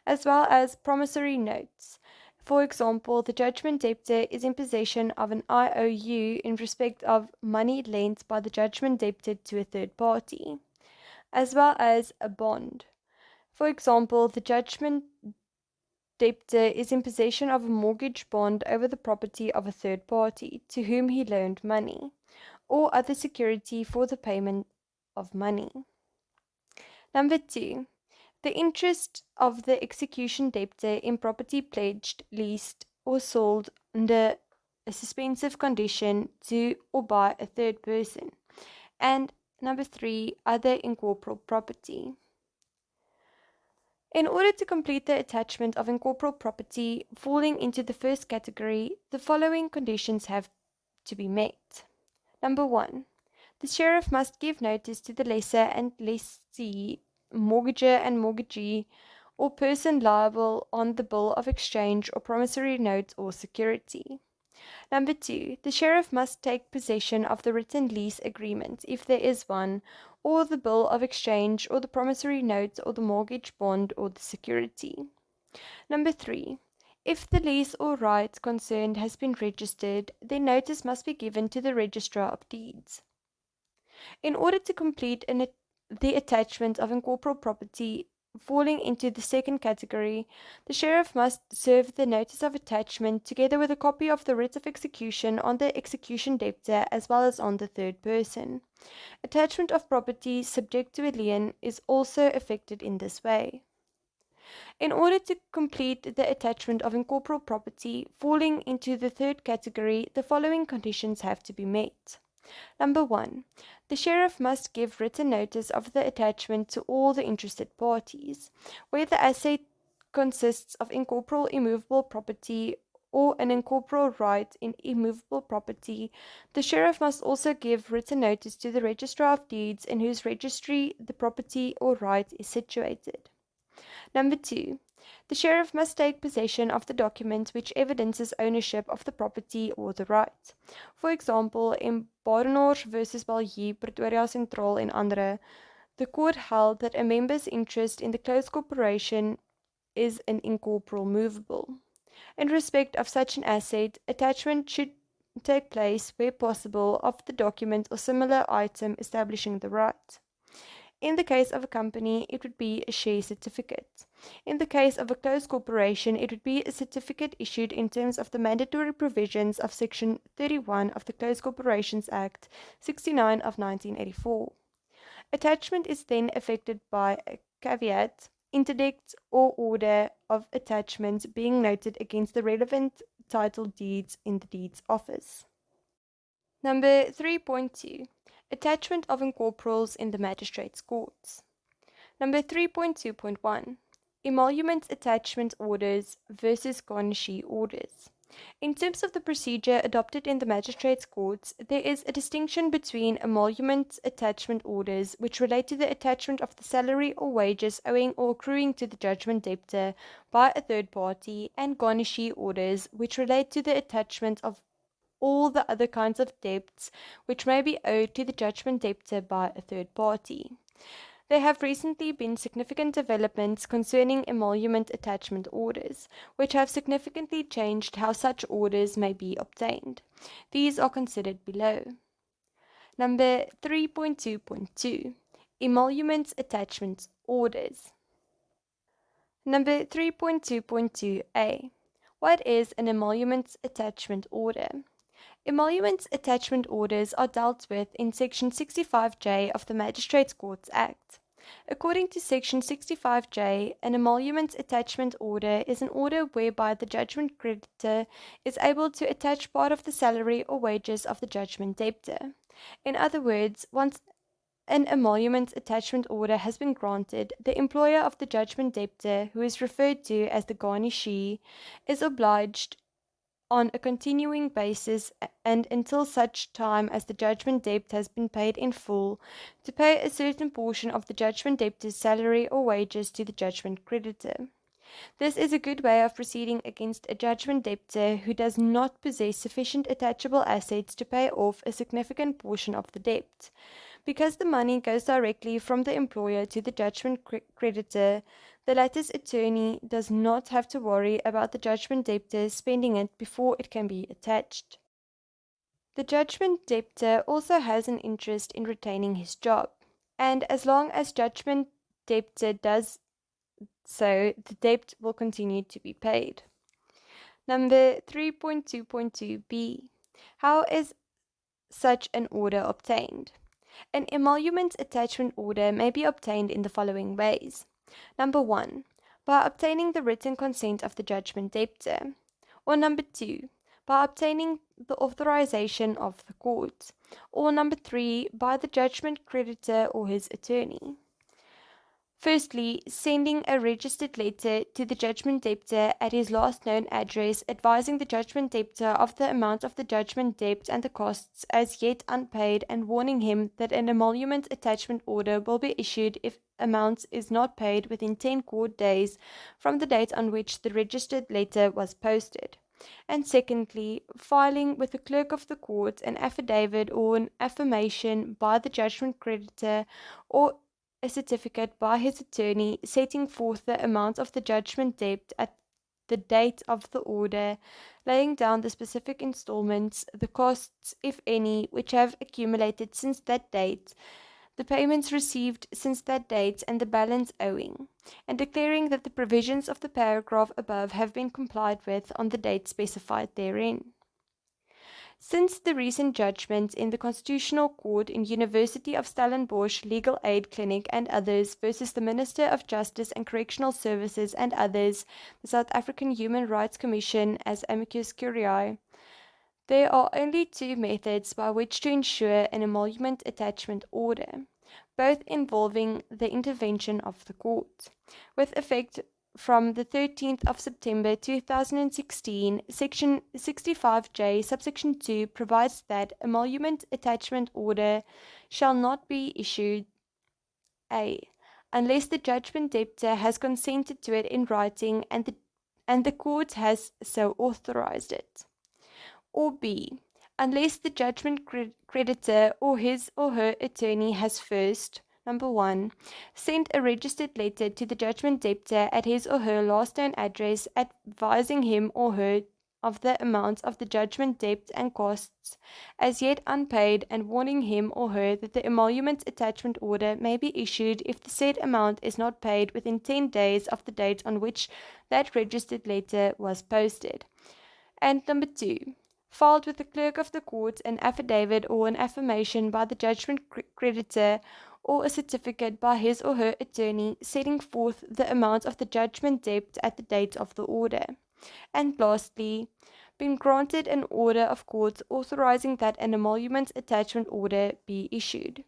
As well as promissory notes. For example, the judgment debtor is in possession of an IOU in respect of money lent by the judgment debtor to a third party, as well as a bond. For example, the judgment debtor is in possession of a mortgage bond over the property of a third party to whom he loaned money, or other security for the payment of money. Number 2. The interest of the execution debtor in property pledged, leased, or sold under a suspensive condition to or by a third person. And number 3, other incorporeal property. In order to complete the attachment of incorporeal property falling into the first category, the following conditions have to be met. Number 1. The sheriff must give notice to the lessor and lessee, mortgager and mortgagee, or person liable on the bill of exchange or promissory note or security. Number 2. The sheriff must take possession of the written lease agreement, if there is one, or the bill of exchange, or the promissory note, or the mortgage bond, or the security. Number 3. If the lease or right concerned has been registered, then notice must be given to the Registrar of Deeds. In order to complete the attachment of incorporeal property falling into the second category, the sheriff must serve the notice of attachment together with a copy of the writ of execution on the execution debtor as well as on the third person. Attachment of property subject to a lien is also effected in this way. In order to complete the attachment of incorporeal property falling into the third category, the following conditions have to be met. Number 1. The sheriff must give written notice of the attachment to all the interested parties. Where the asset consists of incorporeal immovable property or an incorporeal right in immovable property, the sheriff must also give written notice to the Registrar of Deeds in whose registry the property or right is situated. Number 2. The sheriff must take possession of the document which evidences ownership of the property or the right. For example, in Barnard versus Balje, Pretoria Sentraal en andere, the court held that a member's interest in the closed corporation is an incorporeal movable. In respect of such an asset, attachment should take place where possible of the document or similar item establishing the right. In the case of a company, it would be a share certificate. In the case of a closed corporation, it would be a certificate issued in terms of the mandatory provisions of Section 31 of the Closed Corporations Act 69 of 1984. Attachment is then effected by a caveat, interdict, or order of attachment being noted against the relevant title deeds in the deeds office. Number 3.2. Attachment of incorporals in the magistrates' courts. Number 3.2.1. Emoluments attachment orders versus Garnishee orders. In terms of the procedure adopted in the magistrates' courts, there is a distinction between emolument attachment orders, which relate to the attachment of the salary or wages owing or accruing to the judgment debtor by a third party, and Garnishee orders, which relate to the attachment of all the other kinds of debts which may be owed to the judgment debtor by a third party. There have recently been significant developments concerning emolument attachment orders, which have significantly changed how such orders may be obtained. These are considered below. Number 3.2.2. Emoluments attachment orders. Number 3.2.2a. What is an emoluments attachment order? Emoluments attachment orders are dealt with in Section 65J of the Magistrates Courts Act. According to Section 65J, an emoluments attachment order is an order whereby the judgment creditor is able to attach part of the salary or wages of the judgment debtor. In other words, once an emoluments attachment order has been granted, the employer of the judgment debtor, who is referred to as the garnishee, is obliged on a continuing basis and until such time as the judgment debt has been paid in full, to pay a certain portion of the judgment debtor's salary or wages to the judgment creditor. This is a good way of proceeding against a judgment debtor who does not possess sufficient attachable assets to pay off a significant portion of the debt. Because the money goes directly from the employer to the judgment creditor, the latter's attorney does not have to worry about the judgment debtor spending it before it can be attached. The judgment debtor also has an interest in retaining his job, and as long as judgment debtor does so, the debt will continue to be paid. Number 3.2.2b. How is such an order obtained? An emolument attachment order may be obtained in the following ways. Number 1. By obtaining the written consent of the judgment debtor. Or number 2. By obtaining the authorization of the court. Or number 3. By the judgment creditor or his attorney. Firstly, sending a registered letter to the judgment debtor at his last known address advising the judgment debtor of the amount of the judgment debt and the costs as yet unpaid and warning him that an emolument attachment order will be issued if amount is not paid within 10 court days from the date on which the registered letter was posted. And secondly, filing with the clerk of the court an affidavit or an affirmation by the judgment creditor or a certificate by his attorney setting forth the amount of the judgment debt at the date of the order, laying down the specific installments, the costs, if any, which have accumulated since that date, the payments received since that date, and the balance owing, and declaring that the provisions of the paragraph above have been complied with on the date specified therein. Since the recent judgment in the Constitutional Court in University of Stellenbosch Legal Aid Clinic and others versus the Minister of Justice and Correctional Services and others, the South African Human Rights Commission as amicus curiae, there are only two methods by which to ensure an emolument attachment order, both involving the intervention of the court, with effect from the 13th of September 2016, Section 65J, Subsection 2 provides that emolument attachment order shall not be issued a. unless the judgment debtor has consented to it in writing and the court has so authorized it, or b. unless the judgment creditor or his or her attorney has first, number 1, sent a registered letter to the judgment debtor at his or her last known address advising him or her of the amounts of the judgment debt and costs as yet unpaid and warning him or her that the emolument attachment order may be issued if the said amount is not paid within 10 days of the date on which that registered letter was posted. And number 2, filed with the clerk of the court an affidavit or an affirmation by the judgment creditor or a certificate by his or her attorney setting forth the amount of the judgment debt at the date of the order. And lastly, been granted an order of court authorizing that an emolument attachment order be issued.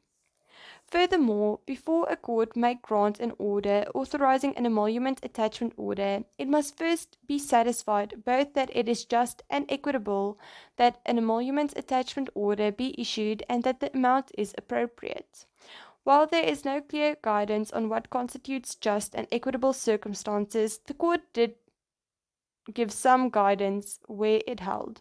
Furthermore, before a court may grant an order authorizing an emolument attachment order, it must first be satisfied both that it is just and equitable that an emolument attachment order be issued and that the amount is appropriate. While there is no clear guidance on what constitutes just and equitable circumstances, the court did give some guidance where it held.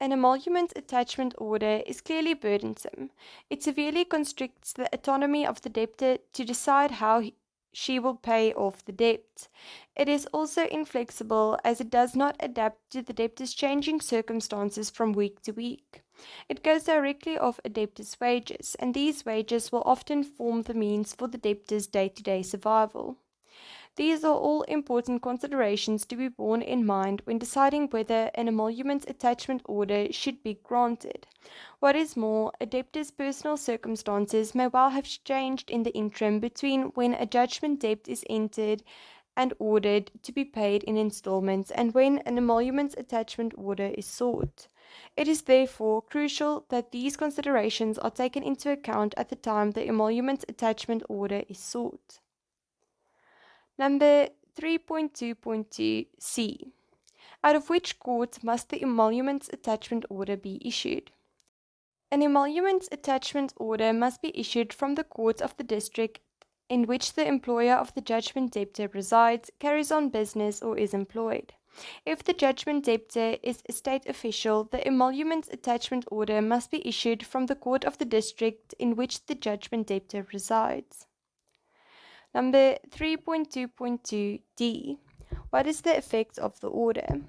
An emolument attachment order is clearly burdensome. It severely constricts the autonomy of the debtor to decide how she will pay off the debt. It is also inflexible as it does not adapt to the debtor's changing circumstances from week to week. It goes directly off a debtor's wages, and these wages will often form the means for the debtor's day-to-day survival. These are all important considerations to be borne in mind when deciding whether an emolument attachment order should be granted. What is more, a debtor's personal circumstances may well have changed in the interim between when a judgment debt is entered and ordered to be paid in installments and when an emolument attachment order is sought. It is therefore crucial that these considerations are taken into account at the time the emolument attachment order is sought. Number 3.2.2c. Out of which court must the Emoluments Attachment Order be issued? An Emoluments Attachment Order must be issued from the court of the district in which the employer of the judgment debtor resides, carries on business, or is employed. If the judgment debtor is a state official, the Emoluments Attachment Order must be issued from the court of the district in which the judgment debtor resides. Number 3.2.2d. What is the effect of the order?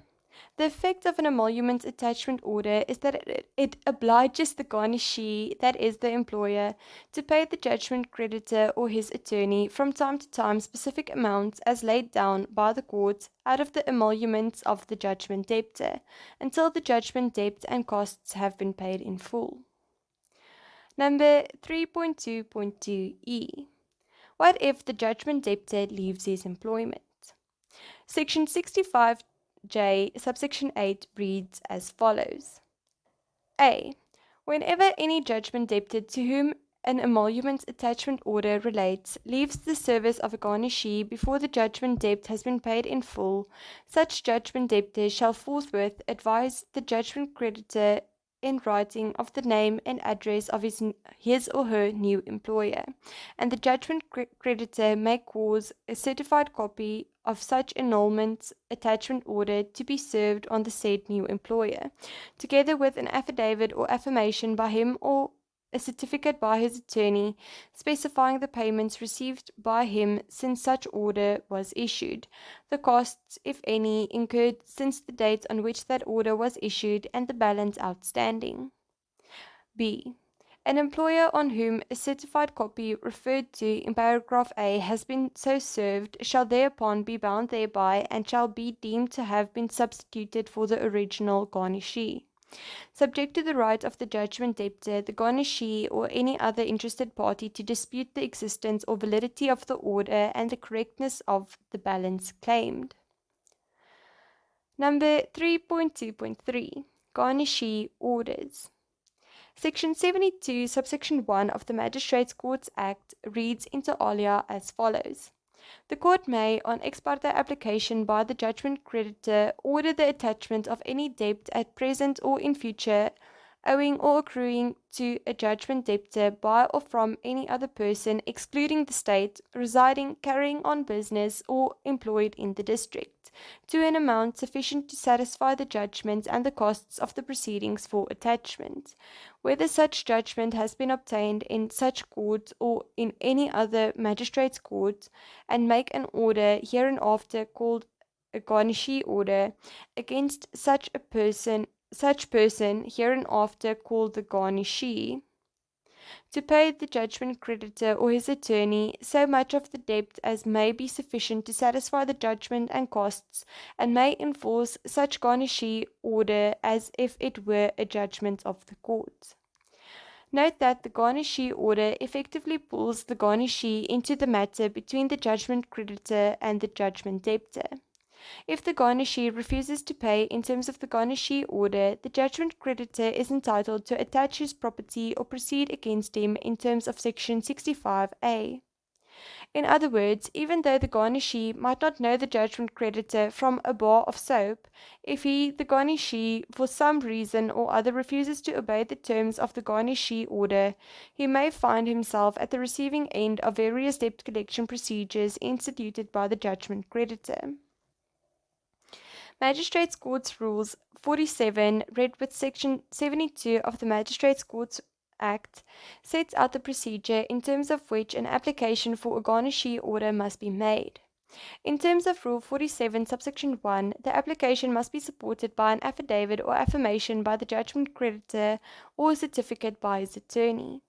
The effect of an Emoluments Attachment Order is that it obliges the garnishee, that is the employer, to pay the judgment creditor or his attorney from time to time specific amounts as laid down by the court out of the emoluments of the judgment debtor, until the judgment debt and costs have been paid in full. Number 3.2.2e. What if the judgment debtor leaves his employment? Section 65J, subsection 8 reads as follows. A. Whenever any judgment debtor to whom an Emoluments Attachment Order relates leaves the service of a garnishee before the judgment debt has been paid in full, such judgment debtor shall forthwith advise the judgment creditor in writing of the name and address of his or her new employer, and the judgment creditor may cause a certified copy of such annulment attachment order to be served on the said new employer, together with an affidavit or affirmation by him or a certificate by his attorney specifying the payments received by him since such order was issued, the costs, if any, incurred since the date on which that order was issued, and the balance outstanding. B. An employer on whom a certified copy referred to in paragraph A has been so served shall thereupon be bound thereby and shall be deemed to have been substituted for the original garnishee, subject to the right of the judgment debtor, the garnishee, or any other interested party to dispute the existence or validity of the order and the correctness of the balance claimed. Number 3.2.3. Garnishee Orders. Section 72, subsection 1 of the Magistrates Courts Act reads inter alia as follows. The court may, on ex parte application by the judgment creditor, order the attachment of any debt at present or in future owing or accruing to a judgment debtor by or from any other person, excluding the state, residing, carrying on business, or employed in the district, to an amount sufficient to satisfy the judgment and the costs of the proceedings for attachment, whether such judgment has been obtained in such court or in any other magistrate's court, and make an order hereinafter called a Garnishee Order against such person hereinafter called the garnishee, to pay the judgment creditor or his attorney so much of the debt as may be sufficient to satisfy the judgment and costs, and may enforce such garnishee order as if it were a judgment of the court. Note that the garnishee order effectively pulls the garnishee into the matter between the judgment creditor and the judgment debtor. If the garnishee refuses to pay in terms of the garnishee order, the judgment creditor is entitled to attach his property or proceed against him in terms of Section 65A. In other words, even though the garnishee might not know the judgment creditor from a bar of soap, if he, the garnishee, for some reason or other refuses to obey the terms of the garnishee order, he may find himself at the receiving end of various debt collection procedures instituted by the judgment creditor. Magistrates Courts Rules 47, read with Section 72 of the Magistrates Courts Act, sets out the procedure in terms of which an application for a garnishee order must be made. In terms of Rule 47, subsection 1, the application must be supported by an affidavit or affirmation by the judgment creditor or a certificate by his attorney.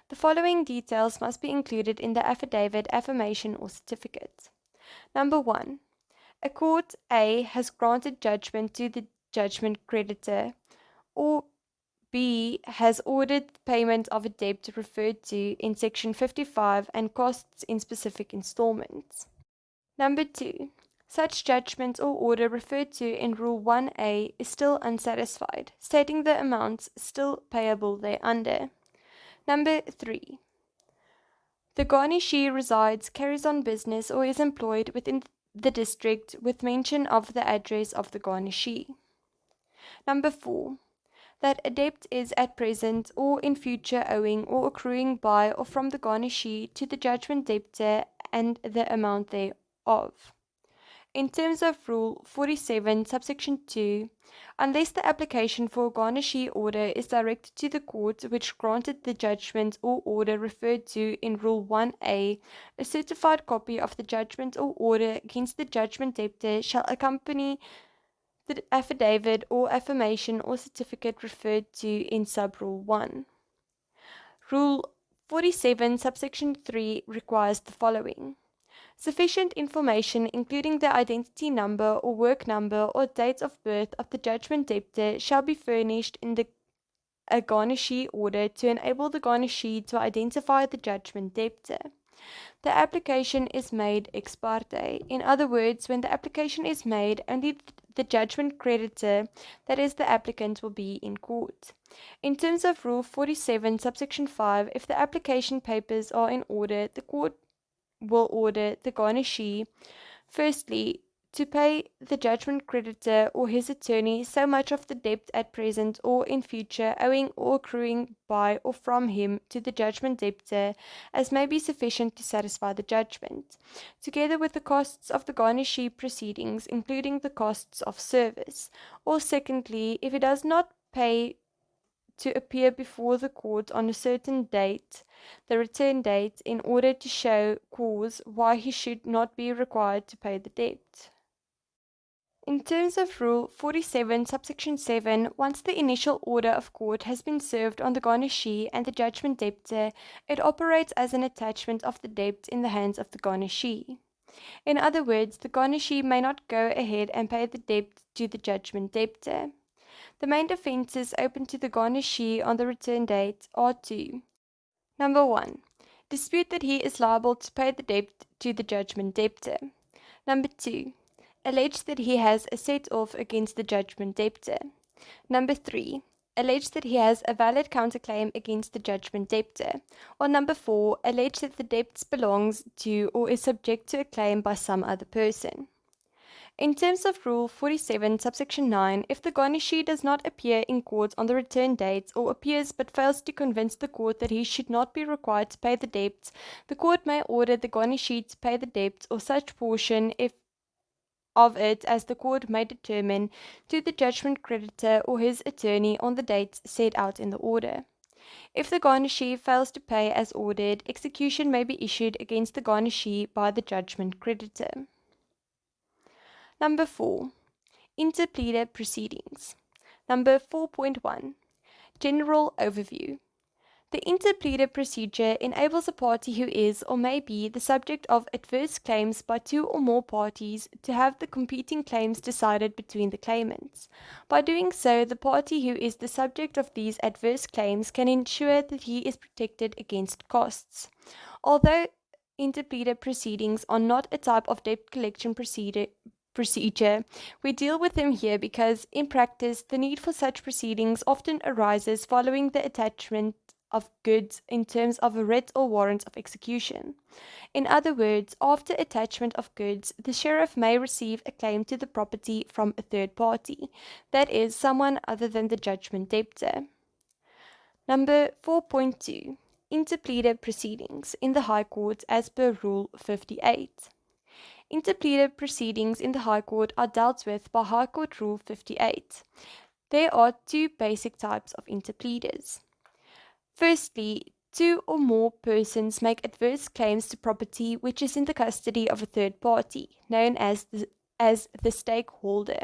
The following details must be included in the affidavit, affirmation, or certificate. Number 1. A court A has granted judgment to the judgment creditor, or B has ordered payment of a debt referred to in Section 55 and costs in specific installments. Number 2. Such judgment or order referred to in Rule 1A is still unsatisfied, stating the amounts still payable thereunder. Number 3. The garnishee resides, carries on business, or is employed within the district with mention of the address of the garnishee. Number 4. That a debt is at present or in future owing or accruing by or from the garnishee to the judgment debtor and the amount thereof. In terms of Rule 47, Subsection 2, unless the application for a Garnishee order is directed to the court which granted the judgment or order referred to in Rule 1A, a certified copy of the judgment or order against the judgment debtor shall accompany the affidavit or affirmation or certificate referred to in Sub-Rule 1. Rule 47, Subsection 3 requires the following. Sufficient information, including the identity number or work number or date of birth of the judgment debtor, shall be furnished in a garnishee order to enable the garnishee to identify the judgment debtor. The application is made ex parte. In other words, when the application is made, only the judgment creditor, that is the applicant, will be in court. In terms of Rule 47, Subsection 5, if the application papers are in order, the court will order the garnishee, firstly, to pay the judgment creditor or his attorney so much of the debt at present or in future owing or accruing by or from him to the judgment debtor as may be sufficient to satisfy the judgment, together with the costs of the garnishee proceedings, including the costs of service. Or secondly, if he does not pay to appear before the court on a certain date, the return date, in order to show cause why he should not be required to pay the debt. In terms of Rule 47, Subsection 7, once the initial order of court has been served on the garnishee and the judgment debtor, it operates as an attachment of the debt in the hands of the garnishee. In other words, the garnishee may not go ahead and pay the debt to the judgment debtor. The main defences open to the garnishee on the return date are two. Number 1. Dispute that he is liable to pay the debt to the judgment debtor. Number 2. Allege that he has a set-off against the judgment debtor. Number 3. Allege that he has a valid counterclaim against the judgment debtor. Or number 4. Allege that the debt belongs to or is subject to a claim by some other person. In terms of Rule 47, Subsection 9, if the garnishee does not appear in court on the return date or appears but fails to convince the court that he should not be required to pay the debt, the court may order the garnishee to pay the debt or such portion of it as the court may determine to the judgment creditor or his attorney on the date set out in the order. If the garnishee fails to pay as ordered, execution may be issued against the garnishee by the judgment creditor. Number 4. Interpleader Proceedings. Number 4.1. General Overview. The interpleader procedure enables a party who is or may be the subject of adverse claims by two or more parties to have the competing claims decided between the claimants. By doing so, the party who is the subject of these adverse claims can ensure that he is protected against costs. Although interpleader proceedings are not a type of debt collection procedure, we deal with them here because, in practice, the need for such proceedings often arises following the attachment of goods in terms of a writ or warrant of execution. In other words, after attachment of goods, the sheriff may receive a claim to the property from a third party, that is, someone other than the judgment debtor. Number 4.2. Interpleader Proceedings in the High Court as per Rule 58. Interpleader proceedings in the High Court are dealt with by High Court Rule 58. There are two basic types of interpleaders. Firstly, two or more persons make adverse claims to property which is in the custody of a third party, known as the stakeholder.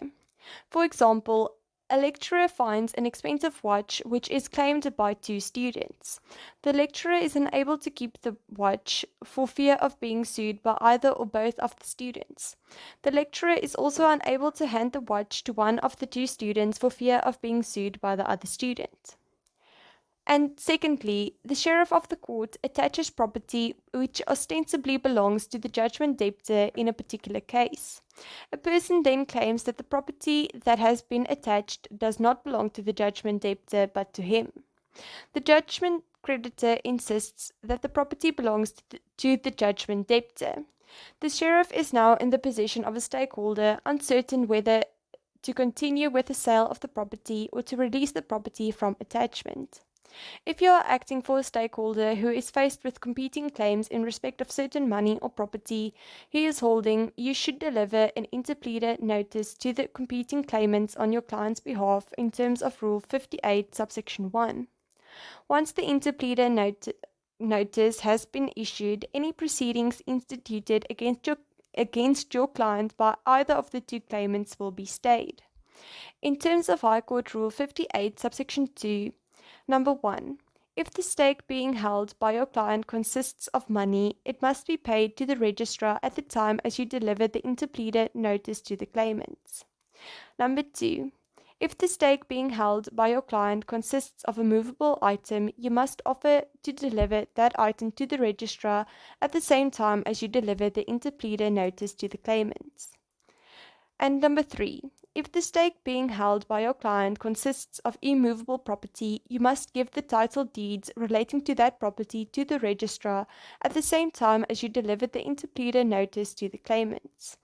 For example, a lecturer finds an expensive watch which is claimed by two students. The lecturer is unable to keep the watch for fear of being sued by either or both of the students. The lecturer is also unable to hand the watch to one of the two students for fear of being sued by the other student. And secondly, the sheriff of the court attaches property which ostensibly belongs to the judgment debtor in a particular case. A person then claims that the property that has been attached does not belong to the judgment debtor but to him. The judgment creditor insists that the property belongs to the judgment debtor. The sheriff is now in the position of a stakeholder, uncertain whether to continue with the sale of the property or to release the property from attachment. If you are acting for a stakeholder who is faced with competing claims in respect of certain money or property he is holding, you should deliver an interpleader notice to the competing claimants on your client's behalf in terms of Rule 58, Subsection 1. Once the interpleader notice has been issued, any proceedings instituted against your client by either of the two claimants will be stayed. In terms of High Court Rule 58, Subsection 2, Number 1. If the stake being held by your client consists of money, it must be paid to the registrar at the time as you deliver the interpleader notice to the claimants. Number 2. If the stake being held by your client consists of a movable item, you must offer to deliver that item to the registrar at the same time as you deliver the interpleader notice to the claimants. And number 3. If the stake being held by your client consists of immovable property, you must give the title deeds relating to that property to the registrar at the same time as you deliver the interpleader notice to the claimants.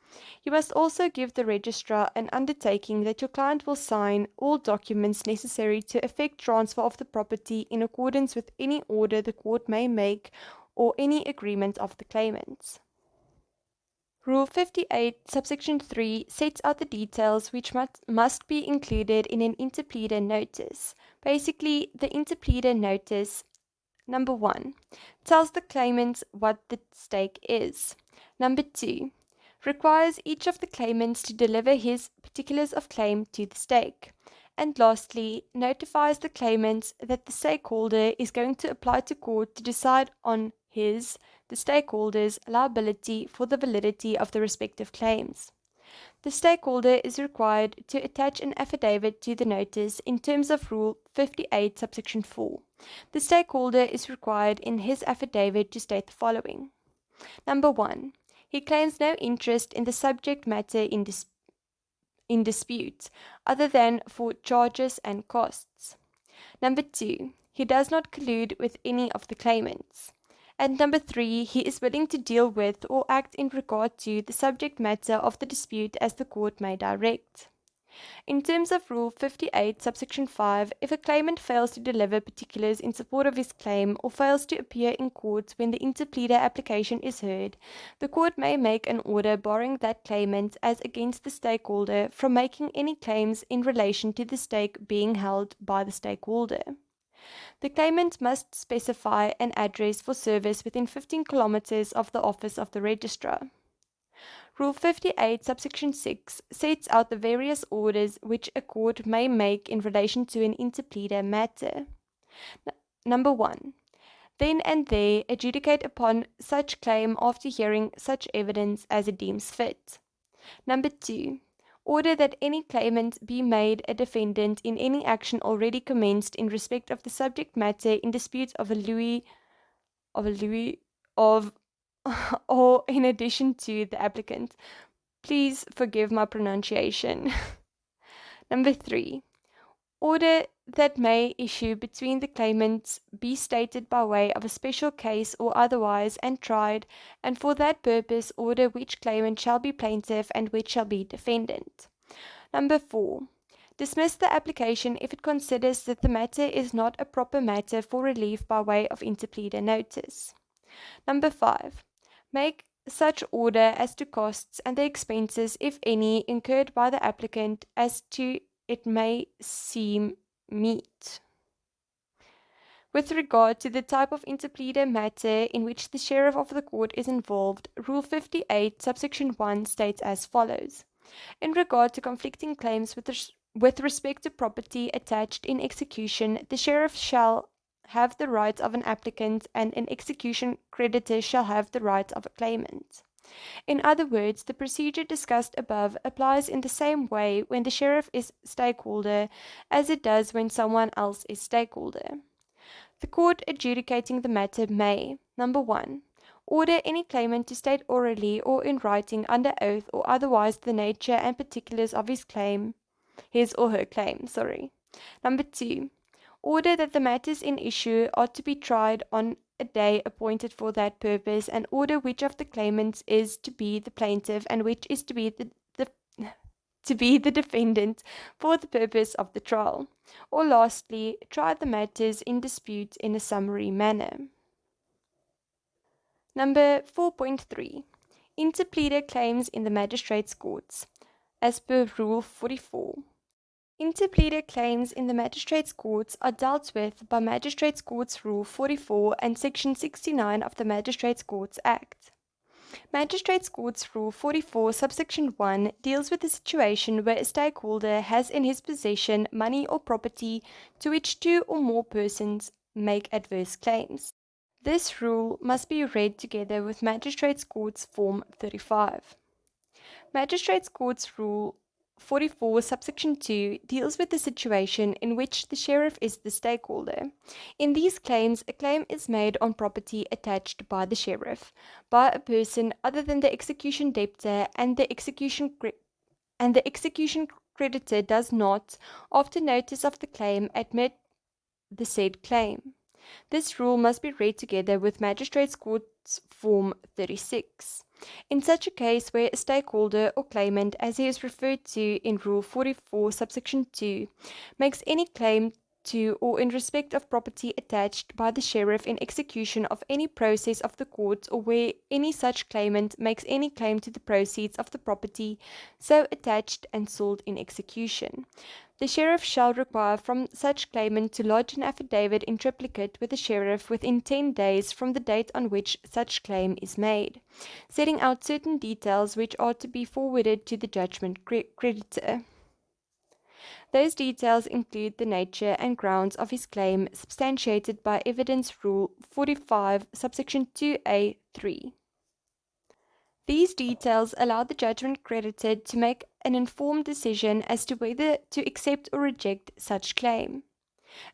You must also give the registrar an undertaking that your client will sign all documents necessary to effect transfer of the property in accordance with any order the court may make or any agreement of the claimants. Rule 58, Subsection 3 sets out the details which must be included in an interpleader notice. Basically, the interpleader notice, number 1, tells the claimants what the stake is. Number 2, requires each of the claimants to deliver his particulars of claim to the stake. And lastly, notifies the claimants that the stakeholder is going to apply to court to decide on the stakeholder's liability for the validity of the respective claims. The stakeholder is required to attach an affidavit to the notice in terms of Rule 58, Subsection 4. The stakeholder is required in his affidavit to state the following. Number 1. He claims no interest in the subject matter in dispute, other than for charges and costs. Number 2. He does not collude with any of the claimants. And number 3, he is willing to deal with or act in regard to the subject matter of the dispute as the court may direct. In terms of Rule 58, Subsection 5, if a claimant fails to deliver particulars in support of his claim or fails to appear in court when the interpleader application is heard, the court may make an order barring that claimant as against the stakeholder from making any claims in relation to the stake being held by the stakeholder. The claimant must specify an address for service within 15 kilometers of the office of the registrar. Rule 58, Subsection 6 sets out the various orders which a court may make in relation to an interpleader matter. Number 1. Then and there adjudicate upon such claim after hearing such evidence as it deems fit. Number 2. Order that any claimant be made a defendant in any action already commenced in respect of the subject matter in dispute of or in addition to the applicant. Please forgive my pronunciation. Number 3. Order that may issue between the claimants be stated by way of a special case or otherwise and tried, and for that purpose order which claimant shall be plaintiff and which shall be defendant. Number 4. Dismiss the application if it considers that the matter is not a proper matter for relief by way of interpleader notice. Number 5. Make such order as to costs and the expenses, if any, incurred by the applicant as to it may seem meet. With regard to the type of interpleader matter in which the sheriff of the court is involved, Rule 58, Subsection 1 states as follows. In regard to conflicting claims with respect to property attached in execution, the sheriff shall have the rights of an applicant and an execution creditor shall have the rights of a claimant. In other words, the procedure discussed above applies in the same way when the sheriff is stakeholder as it does when someone else is stakeholder. The court adjudicating the matter may, number 1, order any claimant to state orally or in writing under oath or otherwise the nature and particulars of his or her claim. Number 2, order that the matters in issue are to be tried on a day appointed for that purpose and order which of the claimants is to be the plaintiff and which is to be the defendant for the purpose of the trial. Or lastly, try the matters in dispute in a summary manner. Number 4.3. Interpleader claims in the Magistrates' Courts, as per Rule 44. Interpleader claims in the Magistrates' Courts are dealt with by Magistrates' Courts Rule 44 and Section 69 of the Magistrates' Courts Act. Magistrates' Courts Rule 44, Subsection 1 deals with the situation where a stakeholder has in his possession money or property to which two or more persons make adverse claims. This rule must be read together with Magistrates' Courts Form 35. Magistrates' Courts Rule 44, Subsection 2 deals with the situation in which the sheriff is the stakeholder. In these claims, a claim is made on property attached by the sheriff, by a person other than the execution debtor, and the execution creditor does not, after notice of the claim, admit the said claim. This rule must be read together with Magistrates' Courts Form 36. In such a case where a stakeholder or claimant, as he is referred to in Rule 44, Subsection 2, makes any claim to or in respect of property attached by the sheriff in execution of any process of the court, or where any such claimant makes any claim to the proceeds of the property so attached and sold in execution, the sheriff shall require from such claimant to lodge an affidavit in triplicate with the sheriff within 10 days from the date on which such claim is made, setting out certain details which are to be forwarded to the judgment creditor. Those details include the nature and grounds of his claim substantiated by evidence Rule 45, Subsection 2a(3). These details allow the judgment creditor to make an informed decision as to whether to accept or reject such claim.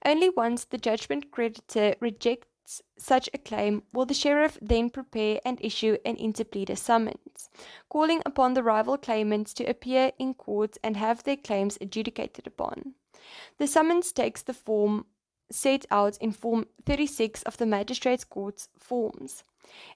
Only once the judgment creditor rejects such a claim will the sheriff then prepare and issue an interpleader summons, calling upon the rival claimants to appear in court and have their claims adjudicated upon. The summons takes the form set out in Form 36 of the Magistrates' Courts Forms.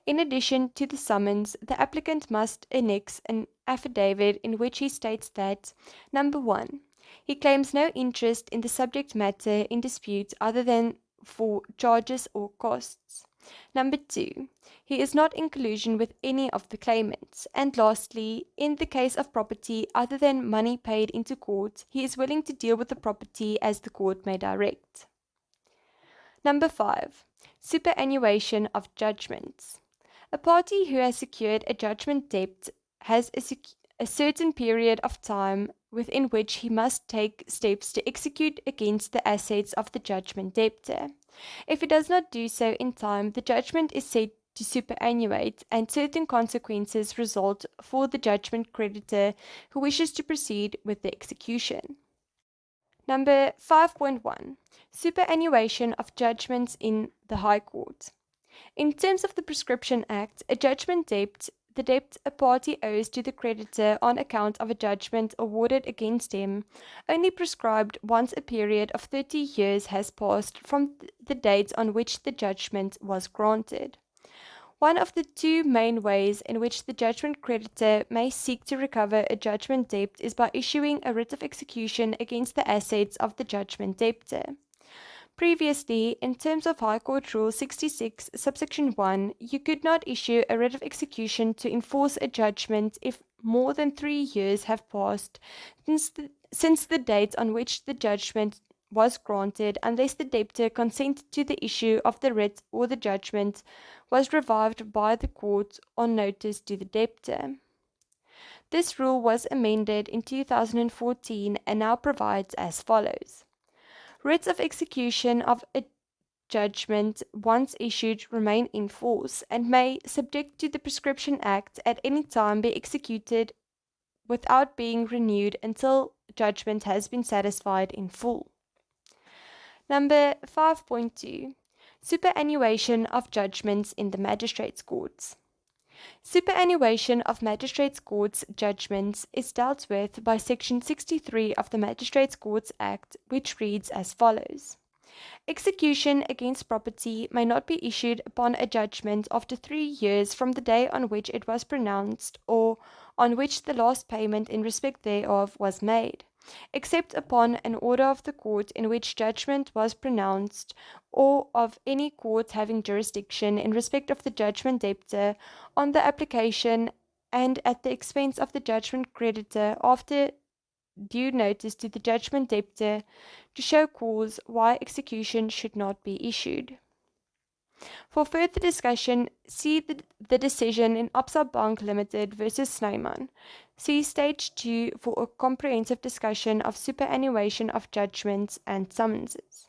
In addition to the summons, the applicant must annex an affidavit in which he states that, number 1, he claims no interest in the subject matter in dispute other than for charges or costs. Number 2, he is not in collusion with any of the claimants. And lastly, in the case of property other than money paid into court, he is willing to deal with the property as the court may direct. Number 5, superannuation of judgments. A party who has secured a judgment debt has a certain period of time within which he must take steps to execute against the assets of the judgment debtor. If he does not do so in time, the judgment is said to superannuate, and certain consequences result for the judgment creditor who wishes to proceed with the execution. Number 5.1. Superannuation of judgments in the High Court. In terms of the Prescription Act, a judgment debt, the debt a party owes to the creditor on account of a judgment awarded against him, only prescribed once a period of 30 years has passed from the date on which the judgment was granted. One of the two main ways in which the judgment creditor may seek to recover a judgment debt is by issuing a writ of execution against the assets of the judgment debtor. Previously, in terms of High Court Rule 66, Subsection 1, you could not issue a writ of execution to enforce a judgment if more than 3 years have passed since the date on which the judgment was granted, unless the debtor consented to the issue of the writ or the judgment was revived by the court on notice to the debtor. This rule was amended in 2014 and now provides as follows. Writs of execution of a judgment once issued remain in force and may, subject to the Prescription Act, at any time be executed without being renewed until judgment has been satisfied in full. Number 5.2. Superannuation of judgments in the Magistrates' Courts. Superannuation of Magistrates' Courts judgments is dealt with by Section 63 of the Magistrates' Courts Act, which reads as follows. Execution against property may not be issued upon a judgment after 3 years from the day on which it was pronounced or on which the last payment in respect thereof was made, except upon an order of the court in which judgment was pronounced, or of any court having jurisdiction in respect of the judgment debtor on the application and at the expense of the judgment creditor after due notice to the judgment debtor to show cause why execution should not be issued. For further discussion, see the decision in Absa Bank Limited versus Snyman. See Stage 2 for a comprehensive discussion of superannuation of judgments and summonses.